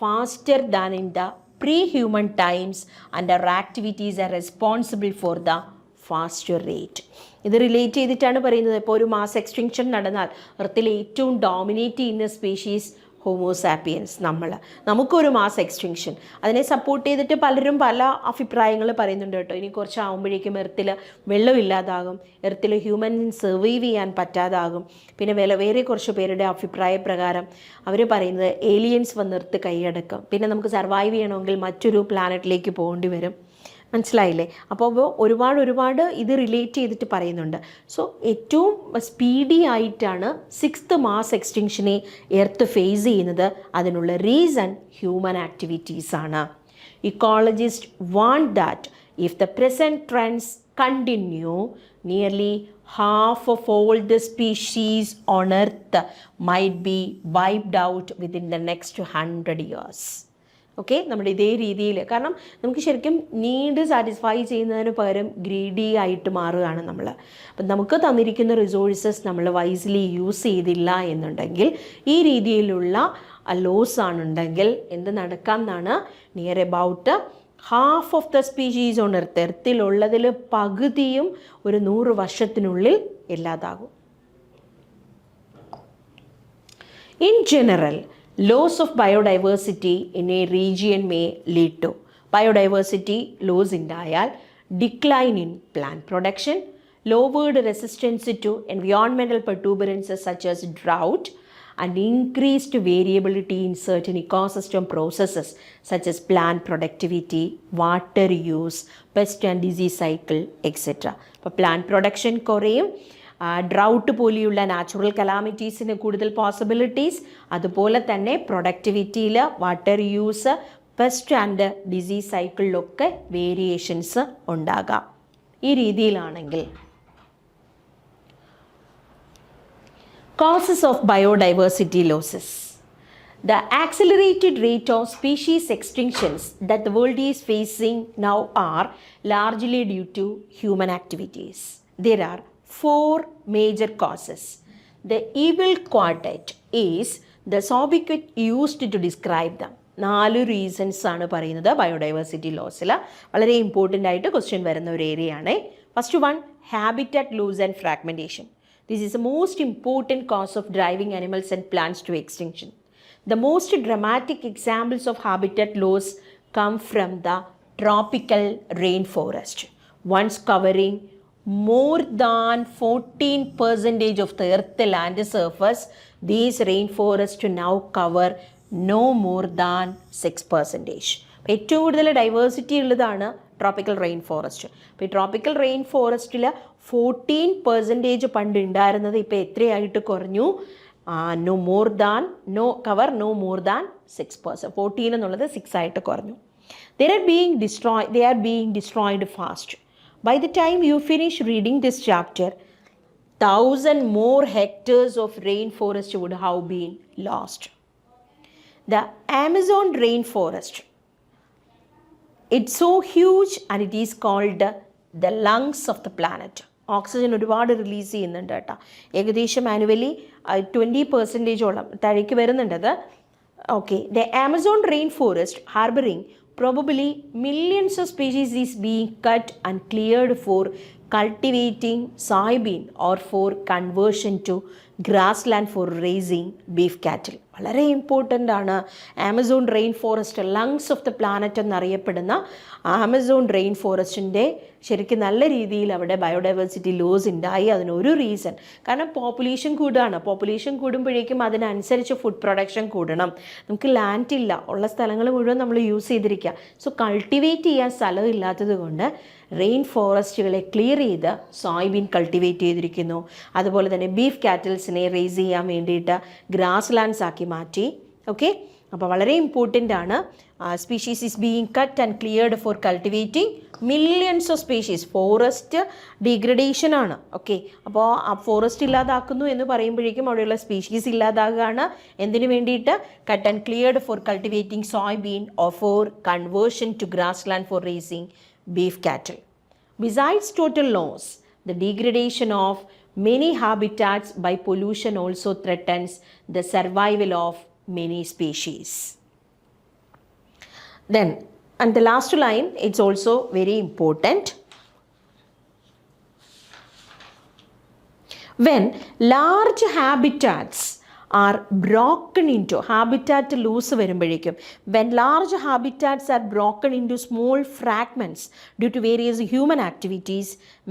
faster than in the pre-human times, and our activities are responsible for the faster rate. ഇത് റിലേറ്റ് ചെയ്തിട്ടാണ് പറയുന്നത്. ഇപ്പോൾ ഒരു മാസ് എക്സ്റ്റിങ്ഷൻ നടന്നാൽ എർത്തിൽ ഏറ്റവും ഡോമിനേറ്റ് ചെയ്യുന്ന സ്പീഷീസ് ഹോമോസാപ്പിയൻസ്, നമുക്കൊരു മാസ് എക്സ്റ്റിങ്ഷൻ, അതിനെ സപ്പോർട്ട് ചെയ്തിട്ട് പലരും പല അഭിപ്രായങ്ങൾ പറയുന്നുണ്ട് കേട്ടോ. ഇനി കുറച്ചാകുമ്പോഴേക്കും എർത്തിൽ വെള്ളമില്ലാതാകും, എർത്തിൽ ഹ്യൂമൻ സർവൈവ് ചെയ്യാൻ പറ്റാതാകും. പിന്നെ വേറെ കുറച്ച് പേരുടെ അഭിപ്രായ പ്രകാരം അവർ പറയുന്നത് ഏലിയൻസ് വന്ന് എർത്ത് കൈയടക്കും, പിന്നെ നമുക്ക് സർവൈവ് ചെയ്യണമെങ്കിൽ മറ്റൊരു പ്ലാനറ്റിലേക്ക് പോകേണ്ടി വരും. മനസ്സിലായില്ലേ? അപ്പോൾ ഒരുപാട് ഇത് റിലേറ്റ് ചെയ്തിട്ട് പറയുന്നുണ്ട്. സോ ഏറ്റവും സ്പീഡി ആയിട്ടാണ് 6th മാസ് എക്സ്റ്റിങ്ഷനെ എർത്ത് ഫേസ് ചെയ്യുന്നത്. അതിനുള്ള റീസൺ ഹ്യൂമൻ ആക്ടിവിറ്റീസ് ആണ്. ഇക്കോളജിസ്റ്റ് want that if the present trends continue, nearly half of all the species on Earth might be wiped out within the next 100 years. Okay, നമ്മുടെ ഇതേ രീതിയിൽ. കാരണം നമുക്ക് ശരിക്കും നീഡ് സാറ്റിസ്ഫൈ ചെയ്യുന്നതിന് പകരം ഗ്രീഡി ആയിട്ട് മാറുകയാണ് നമ്മൾ. അപ്പം നമുക്ക് തന്നിരിക്കുന്ന റിസോഴ്സസ് നമ്മൾ വൈസ്ലി യൂസ് ചെയ്തില്ല എന്നുണ്ടെങ്കിൽ, ഈ രീതിയിലുള്ള ലോസ് ആണുണ്ടെങ്കിൽ എന്ത് നടക്കാം എന്നാണ്, near about half of the species on earth, എർത്തിലുള്ളതിൽ പകുതിയും ഒരു 100 വർഷത്തിനുള്ളിൽ ഇല്ലാതാകും. In general, loss of biodiversity in a region may lead to biodiversity loss ഉണ്ടായാൽ decline in plant production, lowered resistance to environmental perturbances such as drought, and increased variability in certain ecosystem processes such as plant productivity, water use, pest and disease cycle, etc. അപ്പോൾ plant production കുറയും, ഡ്രൗട്ട് പോലെയുള്ള നാച്ചുറൽ കലാമിറ്റീസിന് കൂടുതൽ പോസിബിലിറ്റീസ്, അതുപോലെ തന്നെ പ്രൊഡക്ടിവിറ്റിയിൽ, water use, pest and disease സൈക്കിളിലൊക്കെ വേരിയേഷൻസ് ഉണ്ടാകാം. ഈ രീതിയിലാണെങ്കിൽ causes of biodiversity losses. The accelerated rate of species extinctions that the world is facing now are largely due to human activities. There are 4 major causes. The evil quartet is the sobriquet used to describe them. 4 reasons ആണ് പറയുന്നത് ബയോഡൈവേഴ്സിറ്റി ലോസിൽ. വളരെ ഇമ്പോർട്ടൻ്റ് ആയിട്ട് ക്വസ്റ്റ്യൻ വരുന്ന ഒരു ഏരിയ ആണ്. First one, habitat loss and fragmentation. This is the most important cause of driving animals and plants to extinction. The most dramatic examples of habitat loss come from the tropical rainforest, once covering more than 14% of the earth land surface. These rainforests now cover no more than 6%. ഏറ്റവും കൂടുതൽ ഡൈവേഴ്സിറ്റി ഉള്ളതാണ് ട്രോപ്പിക്കൽ റെയിൻ ഫോറസ്റ്റ്. അപ്പോൾ ഈ ട്രോപ്പിക്കൽ റെയിൻ ഫോറസ്റ്റിൽ 14% പണ്ട് ഉണ്ടായിരുന്നത് ഇപ്പോൾ എത്രയായിട്ട് കുറഞ്ഞു? no more than 6%. 14 എന്നുള്ളത് 6 ആയിട്ട് കുറഞ്ഞു. They are being destroyed fast. By the time you finish reading this chapter, 1,000 more hectares of rainforest would have been lost. The Amazon rainforest, it's so huge and it is called the lungs of the planet. Oxygen ഒരുപാട് റിലീസ് ചെയ്യുന്നുണ്ട് കേട്ടോ. ഏകദേശം ആനുവലി 20% താഴേക്ക് വരുന്നുണ്ടത്. Okay, the Amazon rain forest harbouring probably millions of species is being cut and cleared for cultivating soybean or for conversion to grassland for raising beef cattle. വളരെ ഇമ്പോർട്ടൻ്റ് ആണ് Amazon rain forest, lungs of the planet എന്നറിയപ്പെടുന്ന ആമസോൺ റെയിൻ ഫോറസ്റ്റിൻ്റെ ശരിക്കും നല്ല രീതിയിൽ അവിടെ ബയോഡൈവേഴ്സിറ്റി ലോസ് ഉണ്ടായി. അതിനൊരു റീസൺ, കാരണം പോപ്പുലേഷൻ കൂടുകയാണ്. പോപ്പുലേഷൻ കൂടുമ്പോഴേക്കും അതിനനുസരിച്ച് ഫുഡ് പ്രൊഡക്ഷൻ കൂടണം. നമുക്ക് ലാൻഡ് ഇല്ല, ഉള്ള സ്ഥലങ്ങൾ മുഴുവൻ നമ്മൾ യൂസ് ചെയ്തിരിക്കുക. സോ കൾട്ടിവേറ്റ് ചെയ്യാൻ സ്ഥലം ഇല്ലാത്തത് കൊണ്ട് റെയിൻ ഫോറസ്റ്റുകളെ ക്ലിയർ ചെയ്ത് സോയ്ബീൻ കൾട്ടിവേറ്റ് ചെയ്തിരിക്കുന്നു. അതുപോലെ തന്നെ ബീഫ് കാറ്റിൽസിനെ റേസ് ചെയ്യാൻ വേണ്ടിയിട്ട് ഗ്രാസ് ലാൻഡ്സ് ആക്കി മാറ്റി. ഓക്കെ, അപ്പോൾ വളരെ ഇമ്പോർട്ടൻ്റ് ആണ്. Species is being cut and cleared for cultivating millions of species. Forest degradation ആണ്. ഓക്കെ, അപ്പോൾ ആ ഫോറസ്റ്റ് ഇല്ലാതാക്കുന്നു എന്ന് പറയുമ്പോഴേക്കും അവിടെയുള്ള സ്പീഷീസ് ഇല്ലാതാകുകയാണ്. എന്തിനു വേണ്ടിയിട്ട്? Cut and cleared for cultivating soybean or for conversion to grass land for raising beef cattle. Besides total loss, the degradation of many habitats by pollution also threatens the survival of many species. Then, and the last line, it's also very important. When large habitats are broken into, habitat loss വരുമ്പോഴേക്കും, when large habitats are broken into small fragments due to various human activities,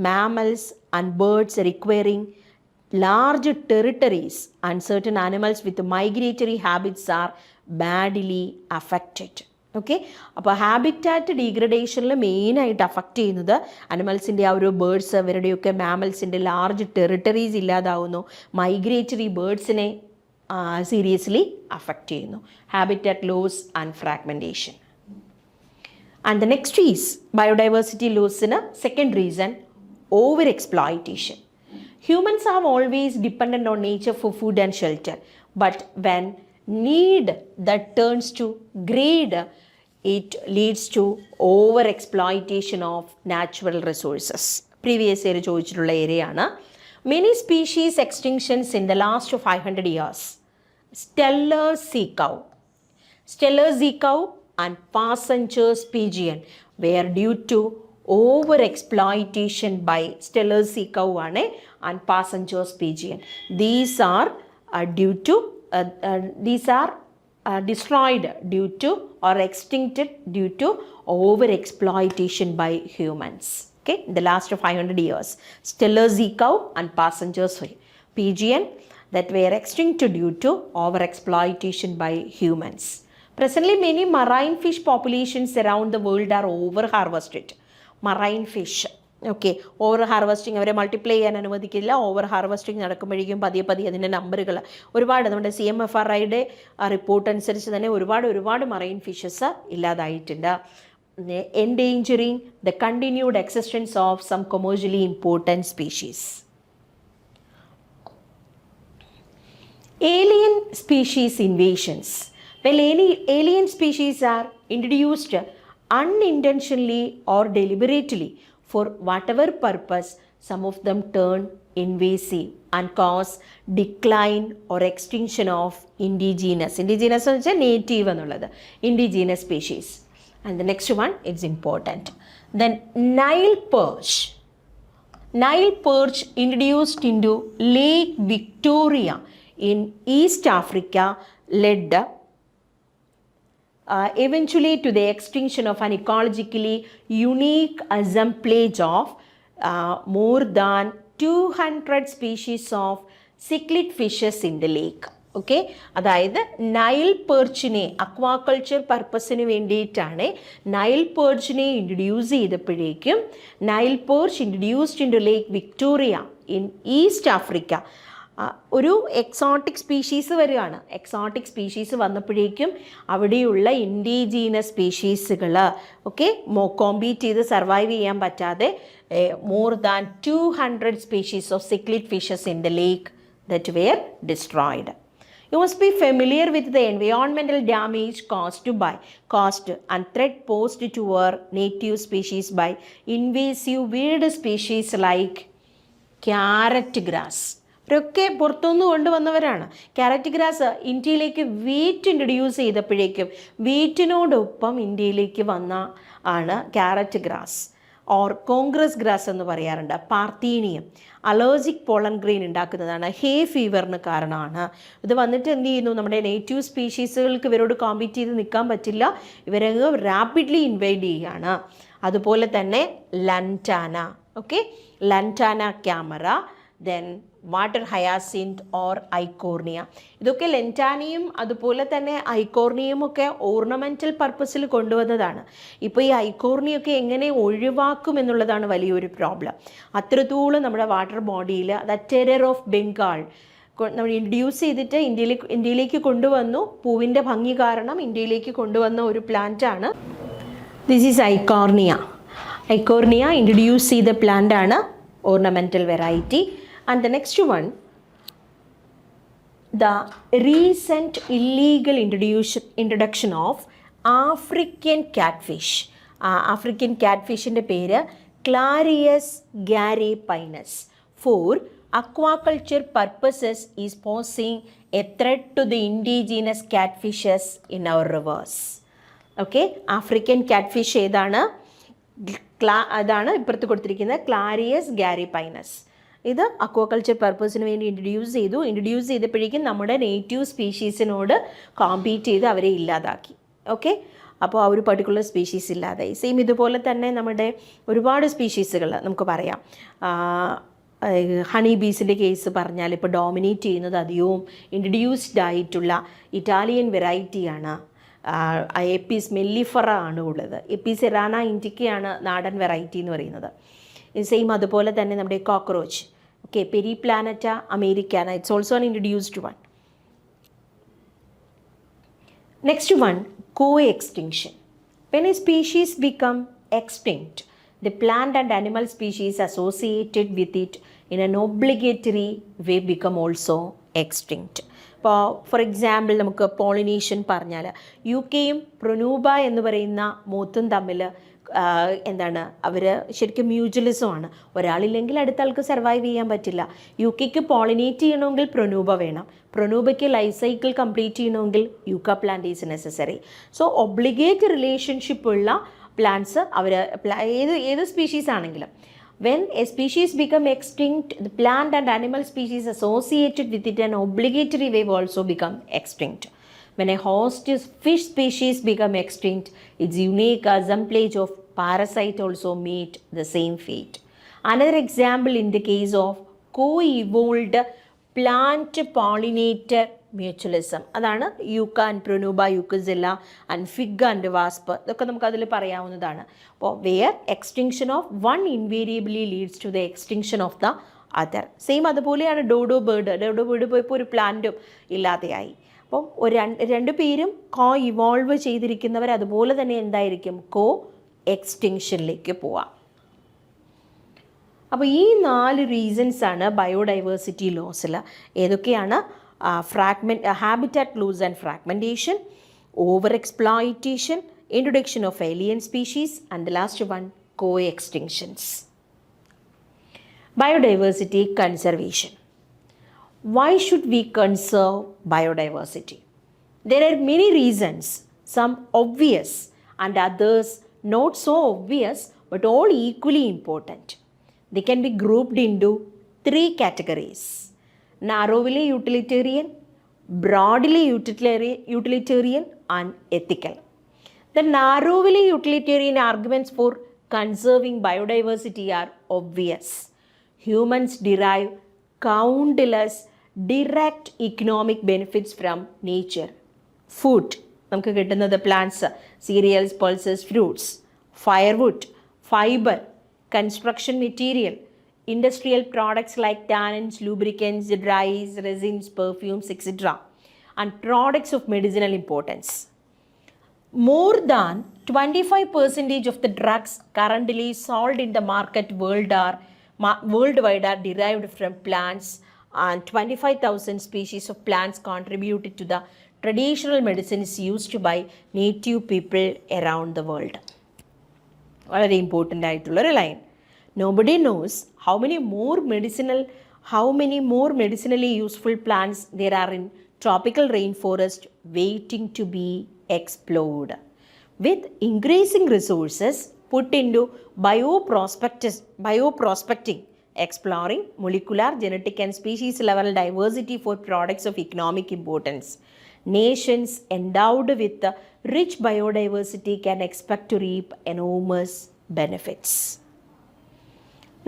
mammals and birds requiring large territories and certain animals with migratory habits are badly affected. Okay, അപ്പോൾ ഹാബിറ്റാറ്റ് ഡീഗ്രഡേഷനിൽ മെയിനായിട്ട് അഫക്റ്റ് ചെയ്യുന്നത് അനിമൽസിൻ്റെ ആ ഒരു ബേർഡ്സ്, അവരുടെയൊക്കെ മാമൽസിൻ്റെ ലാർജ് ടെറിട്ടറീസ് ഇല്ലാതാവുന്നു. മൈഗ്രേറ്ററി ബേർഡ്സിനെ സീരിയസ്ലി അഫക്റ്റ് ചെയ്യുന്നു. Habitat loss and fragmentation. And the next is biodiversity ലോസിന് second reason, over exploitation. Humans have always depended on nature for food and shelter, but when need that turns to greed, it leads to over exploitation of natural resources. Previous year ചോദിച്ചിട്ടുള്ള ഏരിയയാണ്. Many species extinctions in the last 500 years. Stellar sea cow, Stellar sea cow and passenger's pigeon were due to over exploitation by Stellar sea cow and passenger's pigeon. These are due to destroyed due to or extincted due to over exploitation by humans. Okay, in the last 500 years, Stellar sea cow and passenger's pigeon that were extinct due to over exploitation by humans. Presently, many marine fish populations around the world are over harvested. Marine fish, okay, over harvesting അവരെ മൾട്ടിപ്ലൈ ചെയ്യാൻ അനുവദിക്കില്ല. ഓവർ ഹാർവസ്റ്റിംഗ് നടക്കുമ്പോഴേക്കും പതിയെ പതിയെ അതിൻ്റെ നമ്പറുകൾ ഒരുപാട് നമ്മുടെ CMFRIയുടെ റിപ്പോർട്ട് അനുസരിച്ച് തന്നെ ഒരുപാട് മറൈൻ ഫിഷസ് ഇല്ലാതായിട്ടുണ്ട്. Endangering the continued existence of some commercially important species. Alien species invasions. Well, alien species are introduced unintentionally or deliberately for whatever purpose. Some of them turn invasive and cause decline or extinction of indigenous എന്ന് വെച്ചാൽ നേറ്റീവ് എന്നുള്ളത്, indigenous species. And the next one is important. Then Nile perch introduced into Lake Victoria in East Africa led eventually to the extinction of an ecologically unique assemblage of more than 200 species of cichlid fishes in the lake. Okay, അതായത് നൈൽ പേർച്ചിനെ അക്വാകൾച്ചർ പർപ്പസിന് വേണ്ടിയിട്ടാണ് നൈൽ പേർച്ചിനെ ഇൻട്രൊഡ്യൂസ് ചെയ്തപ്പോഴേക്കും Nile perch introduced in to lake Victoria in East Africa ഒരു എക്സോട്ടിക് സ്പീഷീസ് വരികയാണ്. എക്സോട്ടിക് സ്പീഷീസ് വന്നപ്പോഴേക്കും അവിടെയുള്ള ഇൻഡിജീനസ് സ്പീഷീസുകൾ ഓക്കെ കോമ്പീറ്റ് ചെയ്ത് സർവൈവ് ചെയ്യാൻ പറ്റാതെ more than 200 species of cichlid fishes in the lake that were destroyed. You must be familiar with the environmental damage caused and threat posed to our native species by invasive weird species like carrot grass. ഇവരൊക്കെ പുറത്തുനിന്ന് കൊണ്ടുവന്നവരാണ്. ക്യാരറ്റ് ഗ്രാസ് ഇന്ത്യയിലേക്ക് വീറ്റ് ഇൻട്രൊഡ്യൂസ് ചെയ്തപ്പോഴേക്കും വീറ്റിനോടൊപ്പം ഇന്ത്യയിലേക്ക് വന്ന ആണ് carrot grass or Congress grass എന്ന് പറയാറുണ്ട്. പാർത്തീനിയം അലർജിക് പോളൻ ഗ്രെയിൻ ഉണ്ടാക്കുന്നതാണ്, ഹേ ഫീവറിന് കാരണമാണ്. ഇത് വന്നിട്ട് എന്ത് ചെയ്യുന്നു, നമ്മുടെ നേറ്റീവ് സ്പീഷീസുകൾക്ക് ഇവരോട് കോമ്പീറ്റ് ചെയ്ത് നിൽക്കാൻ പറ്റില്ല, ഇവരെ റാപ്പിഡ്ലി ഇൻവൈഡ് ചെയ്യുകയാണ്. അതുപോലെ തന്നെ lantana, okay, lantana camara, then water hyacinth or Eichhornia. ഇതൊക്കെ ലെൻറ്റാനയും അതുപോലെ തന്നെ ഐക്കോർണിയയും ഒക്കെ ഓർണമെൻ്റൽ പർപ്പസിൽ കൊണ്ടുവന്നതാണ്. ഇപ്പോൾ ഈ ഐക്കോർണിയൊക്കെ എങ്ങനെ ഒഴിവാക്കും എന്നുള്ളതാണ് വലിയൊരു പ്രോബ്ലം. അത്രത്തോളം നമ്മുടെ വാട്ടർ ബോഡിയിൽ ദ ടെറർ ഓഫ് ബംഗാൾ നമ്മൾ ഇൻട്രൊഡ്യൂസ് ചെയ്തിട്ട് ഇന്ത്യയിലേക്ക് കൊണ്ടുവന്നു. പൂവിൻ്റെ ഭംഗി കാരണം ഇന്ത്യയിലേക്ക് കൊണ്ടുവന്ന ഒരു പ്ലാന്റാണ്. This is Eichhornia. Eichhornia introduce ചെയ്ത പ്ലാന്റാണ്, ornamental variety. And the next one, the recent illegal introduction of African catfish. African catfishൻ്റെ പേര് Clarias garipinus. For aquaculture purposes is posing a threat to the indigenous catfishes in our rivers. Okay, African catfish ഏതാണ്? അതാണ് ഇപ്പുറത്ത് കൊടുത്തിരിക്കുന്നത്, ക്ലാരിയസ് ഗാരിപൈനസ്. ഇത് അക്വാകൾച്ചർ പർപ്പസിന് വേണ്ടി ഇൻട്രൊഡ്യൂസ് ചെയ്തപ്പോഴേക്കും നമ്മുടെ നേറ്റീവ് സ്പീഷീസിനോട് കോമ്പീറ്റ് ചെയ്ത് അവരെ ഇല്ലാതാക്കി. ഓക്കെ, അപ്പോൾ ആ ഒരു പർട്ടിക്കുലർ സ്പീഷീസ് ഇല്ലാതായി. സെയിം ഇതുപോലെ തന്നെ നമ്മുടെ ഒരുപാട് സ്പീഷീസുകൾ നമുക്ക് പറയാം. ഹണി ബീസിൻ്റെ കേസ് പറഞ്ഞാൽ ഇപ്പോൾ ഡോമിനേറ്റ് ചെയ്യുന്നത് അധികവും ഇൻട്രൊഡ്യൂസ്ഡ് ആയിട്ടുള്ള ഇറ്റാലിയൻ വെറൈറ്റിയാണ്. എപ്പീസ് മെല്ലിഫറ ആണ് ഉള്ളത്. എപ്പീസ് ഇറാന ഇൻഡിക്കയാണ് നാടൻ വെറൈറ്റി എന്ന് പറയുന്നത്. സെയിം അതുപോലെ തന്നെ നമ്മുടെ cockroach, okay, Periplaneta americana, it's also an introduced one. Next one, co-extinction. When a species become extinct, the plant and animal species associated with it in an obligatory way become also extinct. ഇപ്പോൾ ഫോർ എക്സാമ്പിൾ നമുക്ക് പോളിനേഷൻ പറഞ്ഞാൽ UK-യും പ്രൊനൂബ എന്ന് പറയുന്ന മൂത്തും തമ്മിൽ എന്താണ് അവർ ശരിക്കും മ്യൂച്വലിസമാണ്. ഒരാളില്ലെങ്കിൽ അടുത്ത ആൾക്ക് സർവൈവ് ചെയ്യാൻ പറ്റില്ല. UK-ക്ക് പോളിനേറ്റ് ചെയ്യണമെങ്കിൽ പ്രൊനൂബ വേണം, പ്രൊനൂബയ്ക്ക് ലൈഫ് സൈക്കിൾ കംപ്ലീറ്റ് ചെയ്യണമെങ്കിൽ yucca plant is necessary. So obligate relationship ഉള്ള പ്ലാന്റ്സ് അവർ ഏത് സ്പീഷീസ് ആണെങ്കിലും when a species become extinct, the plant and animal species associated with it in obligatory way will also become extinct. When a host fish species become extinct, its unique assemblage of parasite also meet the same fate. Another example in the case of co-evolved plant pollinator mutualism, അതാണ് yucca and Pronuba, yuccasella and fig and wasp, ഇതൊക്കെ നമുക്ക് അതിൽ പറയാവുന്നതാണ്. അപ്പോൾ where extinction of one invariably leads to the extinction of the other. Same അതുപോലെയാണ് ഡോഡോ ബേർഡ് പോയപ്പോൾ ഒരു പ്ലാന്റും ഇല്ലാതെയായി. അപ്പം രണ്ട് പേരും കോ ഇവോൾവ് ചെയ്തിരിക്കുന്നവർ അതുപോലെ തന്നെ എന്തായിരിക്കും, കോ എക്സ്റ്റിങ്ഷനിലേക്ക് പോവാം. അപ്പോൾ ഈ 4 റീസൺസാണ് ബയോഡൈവേഴ്സിറ്റി ലോസിൽ. ഏതൊക്കെയാണ്? habitat loss and fragmentation, over-exploitation, introduction of alien species, and the last one, co-extinctions. Biodiversity conservation. Why should we conserve biodiversity? There are many reasons, some obvious and others not so obvious, but all equally important. They can be grouped into 3 categories: narrowly utilitarian, broadly utilitarian, and ethical. The narrowly utilitarian arguments for conserving biodiversity are obvious. Humans derive countless direct economic benefits from nature. Food, നമുക്ക് കിട്ടുന്നത് plants, cereals, pulses, fruits, firewood, fiber, construction material, industrial products like tannins, lubricants, dyes, resins, perfumes, etc., and products of medicinal importance. More than 25% of the drugs currently sold in the market worldwide are derived from plants, and 25,000 species of plants contributed to the traditional medicines used by native people around the world. വളരെ ഇമ്പോർട്ടൻ്റ് ആയിട്ടുള്ളൊരു line. Nobody knows how many more medicinally useful plants there are in tropical rainforest waiting to be explored. With increasing resources put into bioprospecting, exploring molecular, genetic and species level diversity for products of economic importance, nations endowed with rich biodiversity can expect to reap enormous benefits.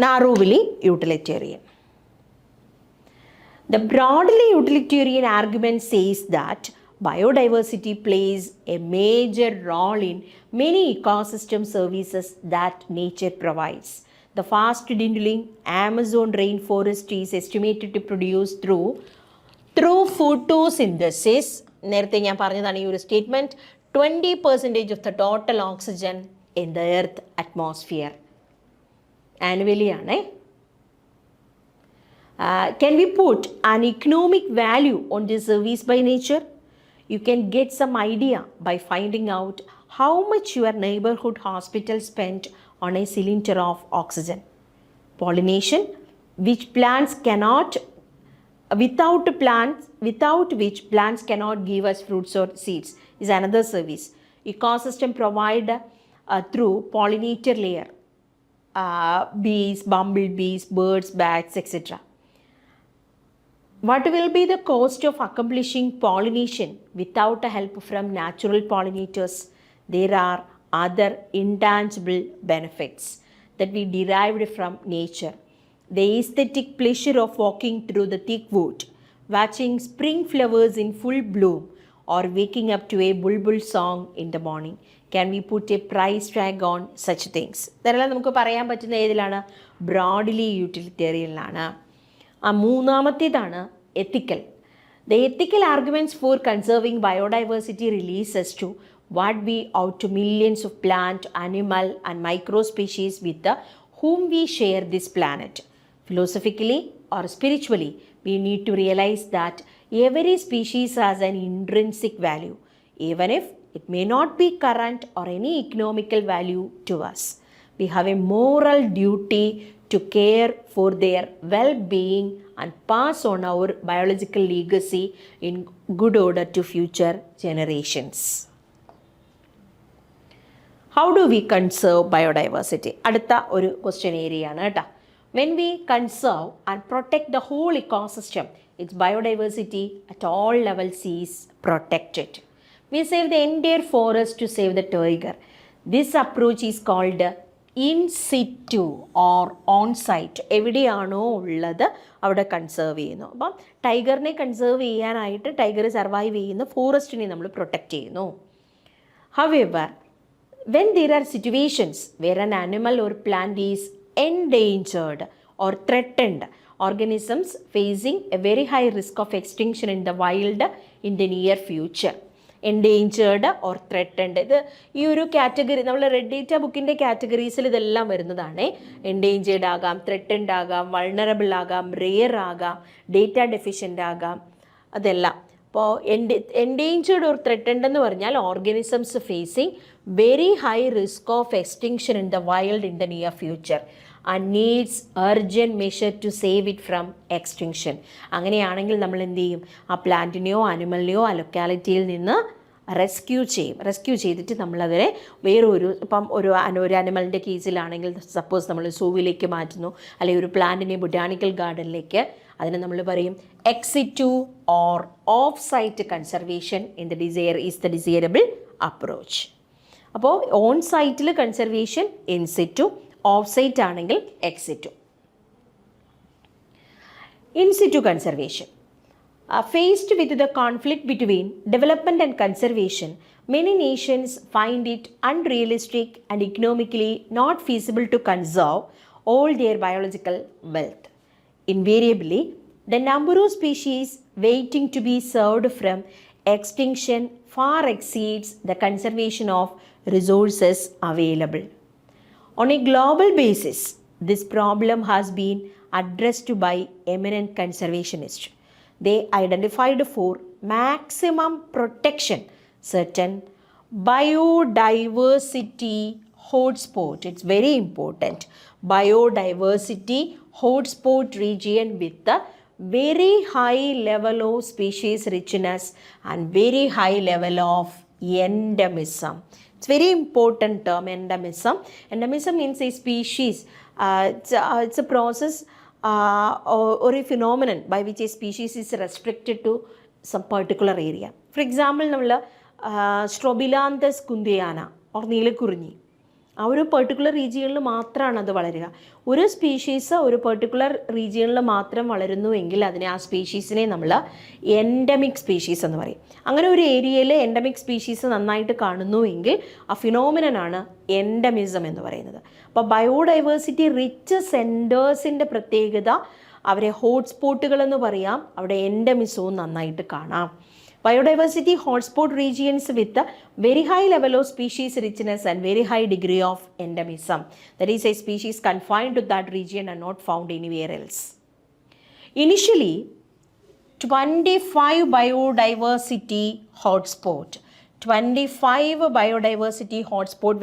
Narrowly utilitarian. The broadly utilitarian argument says that biodiversity plays a major role in many ecosystem services that nature provides. The fast dwindling Amazon rainforest is estimated to produce through photosynthesis, നേരത്തെ ഞാൻ പറഞ്ഞതാണ് ഈ ഒരു statement, 20% of the total oxygen in the earth atmosphere. Annually ആണ്. Can we put an economic value on this service by nature? You can get some idea by finding out how much your neighborhood hospital spent on a cylinder of oxygen. Pollination, which plants cannot, without which plants cannot give us fruits or seeds, is another service. Ecosystem provide through pollinator layer, bees, bumblebees, birds, bats, etc. What will be the cost of accomplishing pollination without a help from natural pollinators? There are other intangible benefits that we derived from nature. The aesthetic pleasure of walking through the thick wood, watching spring flowers in full bloom, or waking up to a bulbul song in the morning. Can we put a price tag on such things? ഇതെല്ലാം നമുക്ക് പറയാൻ പറ്റുന്ന ഏതിലാണ്? ബ്രോഡ്ലി യൂട്ടിലിറ്റേറിയനിലാണ്. മൂന്നാമത്തേതാണ് ethical. The ethical arguments for conserving biodiversity release us to what we owe to millions of plant, animal and micro species with whom we share this planet. Philosophically or spiritually, we need to realize that every species has an intrinsic value, even if it may not be current or any economical value to us. We have a moral duty to care for their well-being and pass on our biological legacy in good order to future generations. How do we conserve biodiversity? അടുത്ത ഒരു ക്വസ്റ്റ്യൻ ഏരിയ ആണ് കേട്ടോ. When we conserve and protect the whole ecosystem, its biodiversity at all levels is protected. We save the entire forest to save the tiger. This approach is called in situ or on site. എവിടെയാണോ ഉള്ളത് അവിടെ കൺസേർവ് ചെയ്യുന്നു. അപ്പം ടൈഗറിനെ കൺസേർവ് ചെയ്യാനായിട്ട് ടൈഗർ സർവൈവ് ചെയ്യുന്ന ഫോറസ്റ്റിനെ നമ്മൾ പ്രൊട്ടക്റ്റ് ചെയ്യുന്നു. However, when there are situations where an animal or plant is endangered or threatened, organisms facing a very high risk of extinction in the wild in the near future. Endangered or threatened, ഇത് ഈ ഒരു കാറ്റഗറി നമ്മൾ റെഡ് ഡേറ്റ ബുക്കിൻ്റെ കാറ്റഗറീസിൽ ഇതെല്ലാം വരുന്നതാണ്. എൻഡേഞ്ചേർഡ് ആകാം, ത്രെറ്റൻഡ് ആകാം, വൾണറബിൾ ആകാം, റെയർ ആകാം, ഡേറ്റ ഡെഫിഷ്യൻ്റ് ആകാം, അതെല്ലാം. അപ്പോൾ എൻഡേഞ്ചേർഡ് ഓർ ത്രെറ്റൻഡ് എന്ന് പറഞ്ഞാൽ organisms facing very high risk of extinction in the wild in the near future and needs urgent measure to save it from extinction. അങ്ങനെയാണെങ്കിൽ നമ്മൾ എന്ത് ചെയ്യും? ആ പ്ലാന്റിനെയോ ആനിമലിനെയോ ആ ലൊക്കാലിറ്റിയിൽ നിന്ന് റെസ്ക്യൂ ചെയ്തിട്ട് നമ്മളവരെ വേറൊരു ഇപ്പം ഒരു ആനിമലിൻ്റെ കേസിലാണെങ്കിൽ സപ്പോസ് നമ്മൾ സൂവിലേക്ക് മാറ്റുന്നു, അല്ലെങ്കിൽ ഒരു പ്ലാന്റിനെ ബൊട്ടാണിക്കൽ ഗാർഡനിലേക്ക്, അതിന് നമ്മൾ പറയും ex situ or off site conservation in the desirable approach. അപ്പോൾ ഓൺ സൈറ്റിൽ കൺസർവേഷൻ ഇൻസിറ്റു, ഓഫ് സൈറ്റ് ആണെങ്കിൽ ex situ. In situ conservation. Faced with the conflict between development and conservation, many nations find it unrealistic and economically not feasible to conserve all their biological wealth. Invariably, the number of species waiting to be served from extinction far exceeds the conservation of resources available. On a global basis, this problem has been addressed by eminent conservationists. They identified for maximum protection certain biodiversity hotspot. It's very important. Biodiversity hotspot region with the very high level of species richness and very high level of endemism. It's very important term, endemism. Endemism means a species. It's a process or a phenomenon by which a species is restricted to some particular area. For example, നമ്മൾ Strobilanthes kundiana or നീലക്കുറിഞ്ഞി ആ ഒരു പെർട്ടിക്കുലർ റീജിയണിൽ മാത്രമാണ് അത് വളരുക. ഒരു സ്പീഷീസ് ഒരു പെർട്ടിക്കുലർ റീജിയണിൽ മാത്രം വളരുന്നുവെങ്കിൽ അതിനെ ആ സ്പീഷീസിനെ നമ്മൾ എൻഡമിക് സ്പീഷീസ് എന്ന് പറയും. അങ്ങനെ ഒരു ഏരിയയിൽ എൻഡമിക് സ്പീഷീസ് നന്നായിട്ട് കാണുന്നുവെങ്കിൽ ആ ഫിനോമിനനാണ് എൻഡമിസം എന്ന് പറയുന്നത്. അപ്പോൾ ബയോഡൈവേഴ്സിറ്റി റിച്ച് സെൻറ്റേഴ്സിൻ്റെ പ്രത്യേകത അവരെ ഹോട്ട്സ്പോട്ടുകൾ എന്ന് പറയാം, അവിടെ എൻഡമിസവും നന്നായിട്ട് കാണാം. Biodiversity hotspot regions with a very high level of species richness and very high degree of endemism. That is, a species confined to that region and not found anywhere else. Initially, 25 biodiversity hotspots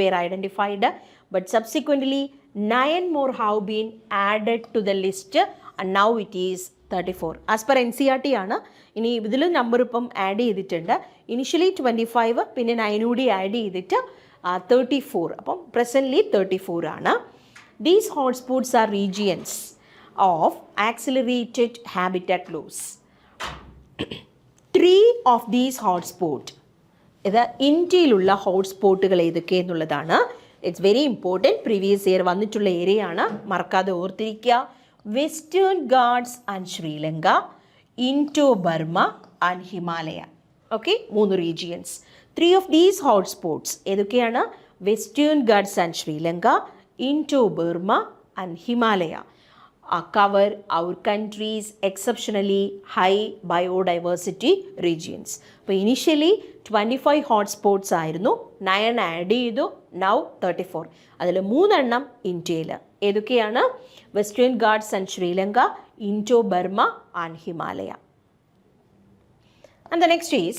were identified, but subsequently 9 more have been added to the list and now it is 34. As per NCERT ആണ്. ഇനി ഇതിൽ നമ്പർ ഇപ്പം ആഡ് ചെയ്തിട്ടുണ്ട്. ഇനിഷ്യലി 25, പിന്നെ 9 കൂടി ആഡ് ചെയ്തിട്ട് 34. അപ്പം പ്രസൻ്റ്ലി 34 ആണ്. These hotspots are regions of accelerated habitat loss. 3 of these hotspot, ഇത് ഇന്ത്യയിലുള്ള ഹോട്ട്സ്പോട്ടുകൾ ഏതൊക്കെയെന്നുള്ളതാണ്. It's very important. Previous year വന്നിട്ടുള്ള ഏരിയ ആണ്, മറക്കാതെ ഓർത്തിരിക്കുക. Western Ghats and Sri Lanka, Indo-Burma and Himalaya. Okay, 3 regions. 3 of these hotspots ഏതൊക്കെയാണ്? Western Ghats and Sri Lanka, Indo-Burma and Himalaya cover our country's exceptionally high biodiversity regions. അപ്പോൾ ഇനിഷ്യലി 25 ഹോട്ട്സ്പോട്ട്സ് ആയിരുന്നു, 9 ആഡ് ചെയ്തു, നൗ 34. അതിൽ 3 എണ്ണം ഇന്ത്യയിൽ. ഏതൊക്കെയാണ്? Western Ghats and Sri Lanka, Indo Burma and Himalaya. And the next is,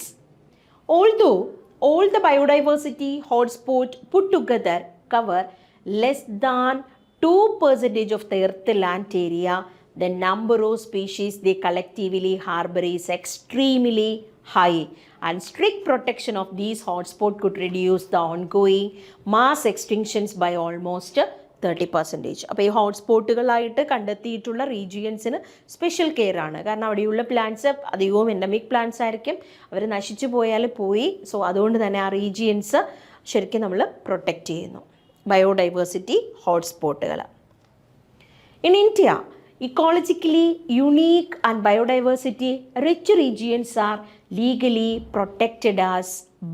although all the biodiversity hotspot put together cover less than 2% of the Earth land area, the number of species they collectively harbor is extremely high, and strict protection of these hotspots could reduce the ongoing mass extinctions by almost 30%. അപ്പോൾ ഈ ഹോട്ട്സ്പോട്ടുകളായിട്ട് കണ്ടെത്തിയിട്ടുള്ള റീജിയൻസിന് സ്പെഷ്യൽ കെയർ ആണ്. കാരണം അവിടെയുള്ള പ്ലാന്റ്സ് അധികവും എൻഡമിക് പ്ലാന്റ്സ് ആയിരിക്കും. അവർ നശിച്ചു പോയാൽ പോയി. സോ അതുകൊണ്ട് തന്നെ ആ റീജിയൻസ് ശരിക്കും നമ്മൾ പ്രൊട്ടക്റ്റ് ചെയ്യുന്നു. ബയോഡൈവേഴ്സിറ്റി ഹോട്ട്സ്പോട്ടുകൾ. In India, ecologically unique and biodiversity rich regions are legally protected as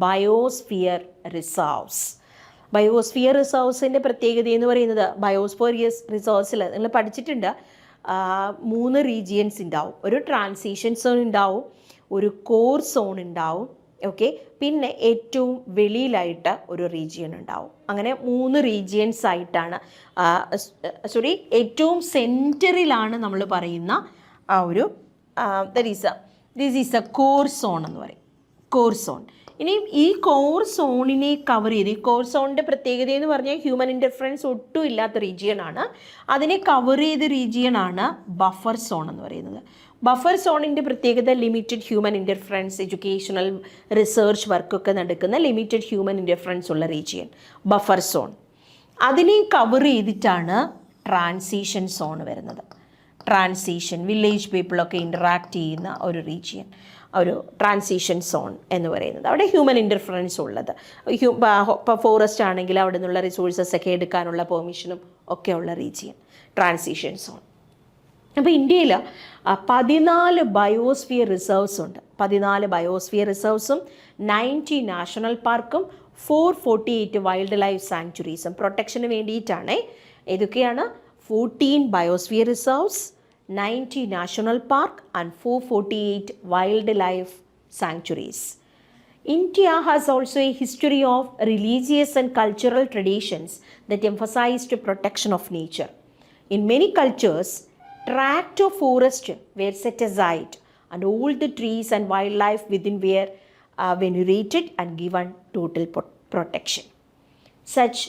biosphere reserves. Biosphere റിസർവ്സിൻ്റെ പ്രത്യേകത എന്ന് പറയുന്നത്, ബയോസ്ഫിയർ റിസർവ്സിൽ നിങ്ങൾ പഠിച്ചിട്ടുണ്ട്, 3 റീജിയൻസ് ഉണ്ടാവും. ഒരു ട്രാൻസിഷൻ സോൺ ഉണ്ടാവും, ഒരു കോർ സോൺ ഉണ്ടാവും, ഓക്കെ, പിന്നെ ഏറ്റവും വെളിയിലായിട്ട് ഒരു റീജിയൻ ഉണ്ടാവും. അങ്ങനെ 3 റീജിയൻസ് ആയിട്ടാണ്, ഏറ്റവും സെൻറ്ററിലാണ് നമ്മൾ പറയുന്ന ആ ഒരു this is A core zone എന്ന് പറയും, കോർ സോൺ. ഇനി ഈ കോർ സോണിനെ കവർ ചെയ്ത്, ഈ കോർ സോണിൻ്റെ പ്രത്യേകത എന്ന് പറഞ്ഞാൽ ഹ്യൂമൻ ഇൻ്റർഫറൻസ് ഒട്ടും ഇല്ലാത്ത റീജിയനാണ്. അതിനെ കവർ ചെയ്ത റീജിയനാണ് ബഫർ സോൺ എന്ന് പറയുന്നത്. ബഫർ സോണിൻ്റെ പ്രത്യേകത limited human interference, educational research വർക്കൊക്കെ നടക്കുന്ന ലിമിറ്റഡ് ഹ്യൂമൻ ഇൻ്റർഫറൻസ് ഉള്ള റീജിയൻ ബഫർ സോൺ. അതിനെ കവർ ചെയ്തിട്ടാണ് ട്രാൻസിഷൻ സോൺ വരുന്നത്. ട്രാൻസിഷൻ, വില്ലേജ് പീപ്പിളൊക്കെ ഇൻറ്ററാക്ട് ചെയ്യുന്ന ഒരു റീജിയൻ, ഒരു ട്രാൻസിഷൻ സോൺ എന്ന് പറയുന്നത്. അവിടെ ഹ്യൂമൻ ഇൻ്റർഫറൻസ് ഉള്ളത്. ഇപ്പോൾ ഫോറസ്റ്റ് ആണെങ്കിൽ അവിടെ നിന്നുള്ള റിസോഴ്സസ് ഒക്കെ എടുക്കാനുള്ള പെർമിഷനും ഒക്കെ ഉള്ള റീജിയൻ ട്രാൻസിഷൻ സോൺ. അപ്പോൾ ഇന്ത്യയിൽ 14 ബയോസ്ഫിയർ റിസർവ്സ് ഉണ്ട്. 14 ബയോസ്ഫിയർ റിസർവ്സും 90 നാഷണൽ പാർക്കും 448 വൈൽഡ് ലൈഫ് സാങ്ച്വറീസും പ്രൊട്ടക്ഷന് വേണ്ടിയിട്ടാണ്. ഏതൊക്കെയാണ്? 14 biosphere reserves, 90 national park and 448 wildlife sanctuaries. India has also a history of religious and cultural traditions that emphasize the protection of nature. In many cultures, tracts of forest were set aside and all the trees and wildlife within were venerated and given total protection. Such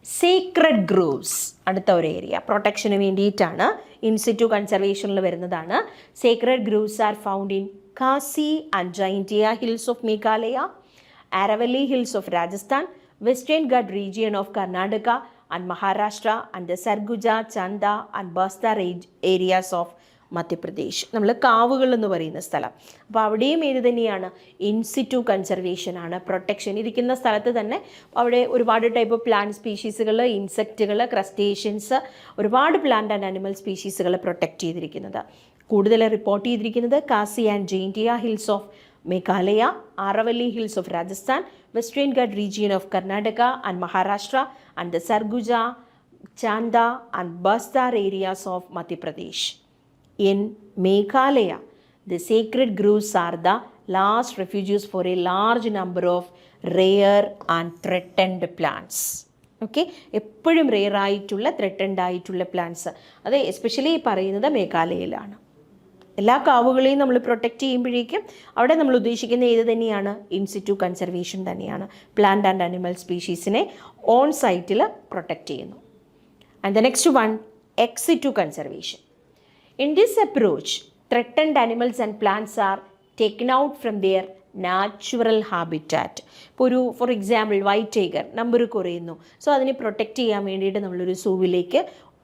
sacred groves അടുത്ത ഒരു ഏരിയ പ്രൊട്ടക്ഷന് വേണ്ടിയിട്ടാണ്, ഇൻസിറ്റു കൺസർവേഷനിൽ വരുന്നതാണ്. Sacred groves are found in Khasi and Jaintia hills of Meghalaya, Aravalli hills of Rajasthan, Western Ghat region of Karnataka and Maharashtra and the Surguja, Chanda and Bastar areas of Madhya Pradesh. നമ്മൾ കാവുകൾ എന്ന് പറയുന്ന സ്ഥലം. അപ്പോൾ അവിടെയും ഏത് തന്നെയാണ്? ഇൻസിറ്റു കൺസർവേഷൻ ആണ്. പ്രൊട്ടക്ഷൻ ഇരിക്കുന്ന സ്ഥലത്ത് തന്നെ അവിടെ ഒരുപാട് ടൈപ്പ് ഓഫ് പ്ലാന്റ് സ്പീഷീസുകൾ, ഇൻസെക്റ്റുകൾ, ക്രസ്റ്റേഷ്യൻസ്, ഒരുപാട് പ്ലാന്റ് ആൻഡ് ആനിമൽ സ്പീഷീസുകൾ പ്രൊട്ടക്റ്റ് ചെയ്തിരിക്കുന്നത്. കൂടുതൽ റിപ്പോർട്ട് ചെയ്തിരിക്കുന്നത് Khasi and Jaintia hills of Meghalaya, Aravalli hills of Rajasthan, Western Ghat region of Karnataka and Maharashtra and the Surguja, Chanda and Bastar areas of Madhya Pradesh. In Meghalaya, the sacred groves are the last refuges for a large number of rare and threatened plants. Okay, എപ്പോഴും റെയർ ആയിട്ടുള്ള, ത്രെട്ടൻഡ് ആയിട്ടുള്ള പ്ലാന്റ്സ്, അത് എസ്പെഷ്യലി പറയുന്നത് മേഘാലയയിലാണ്. എല്ലാ കാവുകളെയും നമ്മൾ പ്രൊട്ടക്റ്റ് ചെയ്യുമ്പോഴേക്കും അവിടെ നമ്മൾ ഉദ്ദേശിക്കുന്ന ഏത് തന്നെയാണ്? ഇൻസിറ്റു കൺസർവേഷൻ തന്നെയാണ്. പ്ലാന്റ് ആൻഡ് ആനിമൽ സ്പീഷീസിനെ ഓൺ സൈറ്റിൽ പ്രൊട്ടക്റ്റ് ചെയ്യുന്നു. And the next one, ex situ conservation. In this approach, threatened animals and plants are taken out from their natural habitat. ഇപ്പോൾ ഒരു for example white tiger number കുറയുന്നു. സോ അതിനെ പ്രൊട്ടക്റ്റ് ചെയ്യാൻ വേണ്ടിയിട്ട് നമ്മളൊരു സൂവിലേക്ക്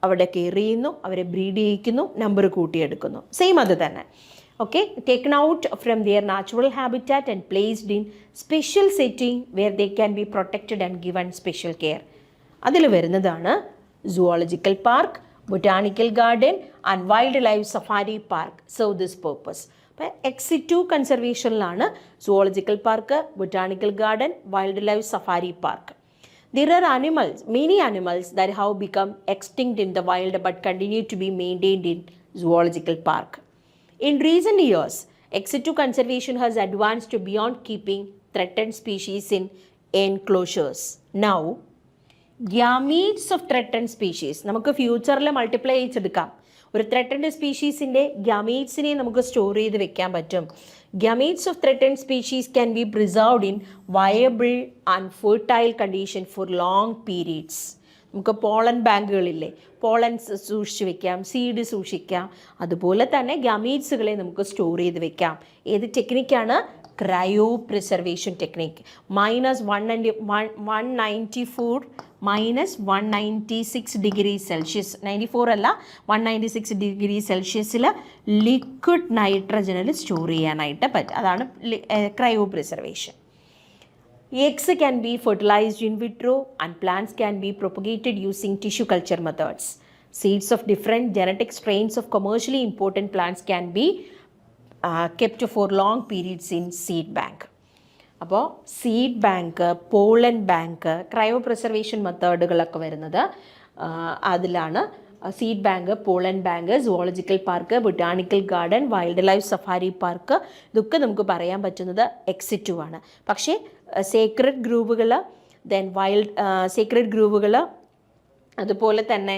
അവിടെ കെയർ ചെയ്യുന്നു, അവരെ ബ്രീഡ് ചെയ്യിക്കുന്നു, നമ്പർ കൂട്ടിയെടുക്കുന്നു. സെയിം അത് തന്നെ. Okay, taken out from their natural habitat and placed in special setting where they can be protected and given special care. അതിൽ വരുന്നതാണ് zoological park, botanical garden and wild life safari park serve this purpose. അപ്പോൾ എക്സിറ്റു കൺസർവേഷനിലാണ് zoological park, botanical garden, wild life safari park. There are many animals that have become extinct in the wild but continue to be maintained in zoological park. In recent years, ex-situ conservation has advanced beyond keeping threatened species in enclosures. Now, gametes of threatened species നമുക്ക് ഫ്യൂച്ചറിൽ മൾട്ടിപ്ലൈ ചെയ്തെടുക്കാം. ഒരു ത്രെട്ടൻഡ് സ്പീഷീസിൻ്റെ ഗ്യാമീറ്റ്സിനെ നമുക്ക് സ്റ്റോർ ചെയ്ത് വെക്കാൻ പറ്റും. Gametes of threatened species can be preserved in viable and fertile condition for long periods. നമുക്ക് പോളൻ ബാങ്കുകളില്ലേ, പോളൻസ് സൂക്ഷിച്ച് വെക്കാം, സീഡ് സൂക്ഷിക്കാം. അതുപോലെ തന്നെ ഗമീറ്റ്സുകളെ നമുക്ക് സ്റ്റോർ ചെയ്ത് വെക്കാം. ഏത് ടെക്നിക്കാണ്? Cryopreservation technique. -194 -196 degree Celsius, 94 അല്ല 196 ഡിഗ്രി സെൽഷ്യസിൽ ലിക്വിഡ് നൈട്രജനിൽ സ്റ്റോർ ചെയ്യാനായിട്ട് പറ്റും. അതാണ് cryopreservation. Eggs can be fertilized in vitro and plants can be propagated using tissue culture methods. Seeds of different genetic strains of commercially important plants can be kept for long periods in seed bank. അപ്പോൾ seed bank, pollen bank, cryopreservation മെത്തേഡുകളൊക്കെ വരുന്നത് അതിലാണ്. Seed bank, pollen bank, zoological park, botanical garden, wild life safari park, ഇതൊക്കെ നമുക്ക് പറയാൻ പറ്റുന്നത് എക്സിറ്റു ആണ്. പക്ഷേ സേക്രഡ് ഗ്രൂവുകൾ, സേക്രഡ് ഗ്രൂവുകൾ, അതുപോലെ തന്നെ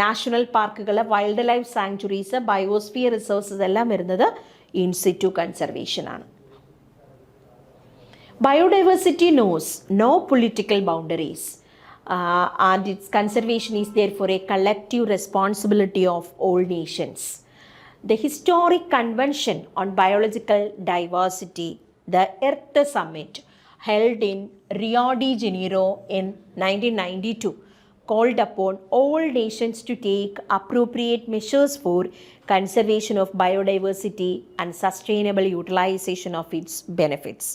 നാഷണൽ പാർക്കുകൾ, wildlife sanctuaries, biosphere reserves എല്ലാം വരുന്നത് ഇൻസിറ്റു കൺസർവേഷൻ ആണ്. Biodiversity knows no political boundaries and its conservation is therefore a collective responsibility of all nations. The historic convention on biological diversity, the Earth Summit, held in Rio de Janeiro in 1992, called upon all nations to take appropriate measures for conservation of biodiversity and sustainable utilization of its benefits.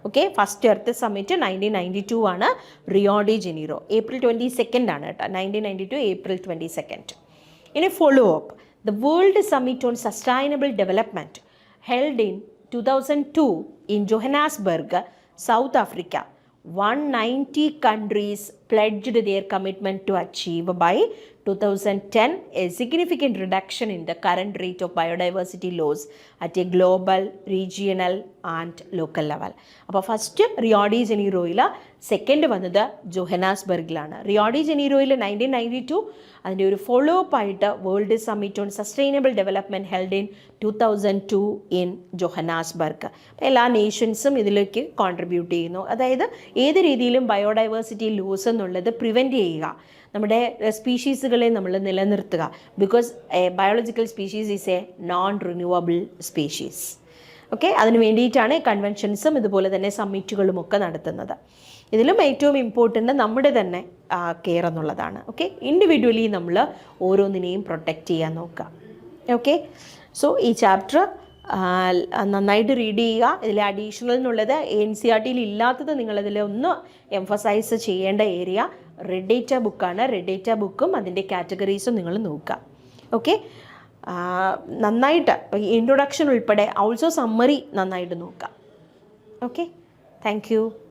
Okay, first Earth Summit 1992 ആണ്, റിയോ ഡി ജനീറോ. April 22 ആണ് കേട്ടോ, 1992 April 22. In a follow-up, the World Summit on Sustainable Development, held in 2002 in Johannesburg, South Africa, 190 countries pledged their commitment to achieve by 2010 a significant reduction in the current rate of biodiversity loss at a global, regional and local level. അപ്പോൾ ഫസ്റ്റ് റിയോ ഡി ജനീറോയിൽ, സെക്കൻഡ് വന്നത് ജോഹനാസ്ബർഗിലാണ്. റിയോ ഡി ജനീറോയിൽ 1992, അതിൻ്റെ ഒരു ഫോളോ അപ്പ് ആയിട്ട് world summit on sustainable development held in 2002 in Johannesburg. എല്ലാ നേഷൻസും ഇതിലേക്ക് കോൺട്രിബ്യൂട്ട് ചെയ്യുന്നു. അതായത് ഏത് രീതിയിലും ബയോഡൈവേഴ്സിറ്റി ലോസ് എന്നുള്ളത് പ്രിവെൻറ്റ് ചെയ്യുക, നമ്മുടെ സ്പീഷീസുകളെ നമ്മൾ നിലനിർത്തുക. Because biological species is A non renewable species. Okay, അതിന് വേണ്ടിയിട്ടാണ് കൺവെൻഷൻസും ഇതുപോലെ തന്നെ സമ്മിറ്റുകളും ഒക്കെ നടത്തുന്നത്. ഇതിലും ഏറ്റവും ഇമ്പോർട്ടൻ്റ് നമ്മുടെ തന്നെ കെയർ എന്നുള്ളതാണ്. ഓക്കെ, ഇൻഡിവിജ്വലി നമ്മൾ ഓരോന്നിനെയും പ്രൊട്ടക്റ്റ് ചെയ്യാൻ നോക്കുക. ഓക്കെ, സോ ഈ ചാപ്റ്റർ നന്നായിട്ട് റീഡ് ചെയ്യുക. ഇതിൽ അഡീഷണൽ എന്നുള്ളത് NCERT-യിൽ ഇല്ലാത്തത് നിങ്ങളതിൽ ഒന്ന് എംഫസൈസ് ചെയ്യേണ്ട ഏരിയ റെഡ് ഡേറ്റ ബുക്കാണ്. റെഡ് ഡേറ്റ ബുക്കും അതിൻ്റെ കാറ്റഗറീസും നിങ്ങൾ നോക്കുക. ഓക്കെ, നന്നായിട്ട് ഇൻട്രൊഡക്ഷൻ ഉൾപ്പെടെ ഓൾസോ സമ്മറി നന്നായിട്ട് നോക്കുക. Okay, thank you.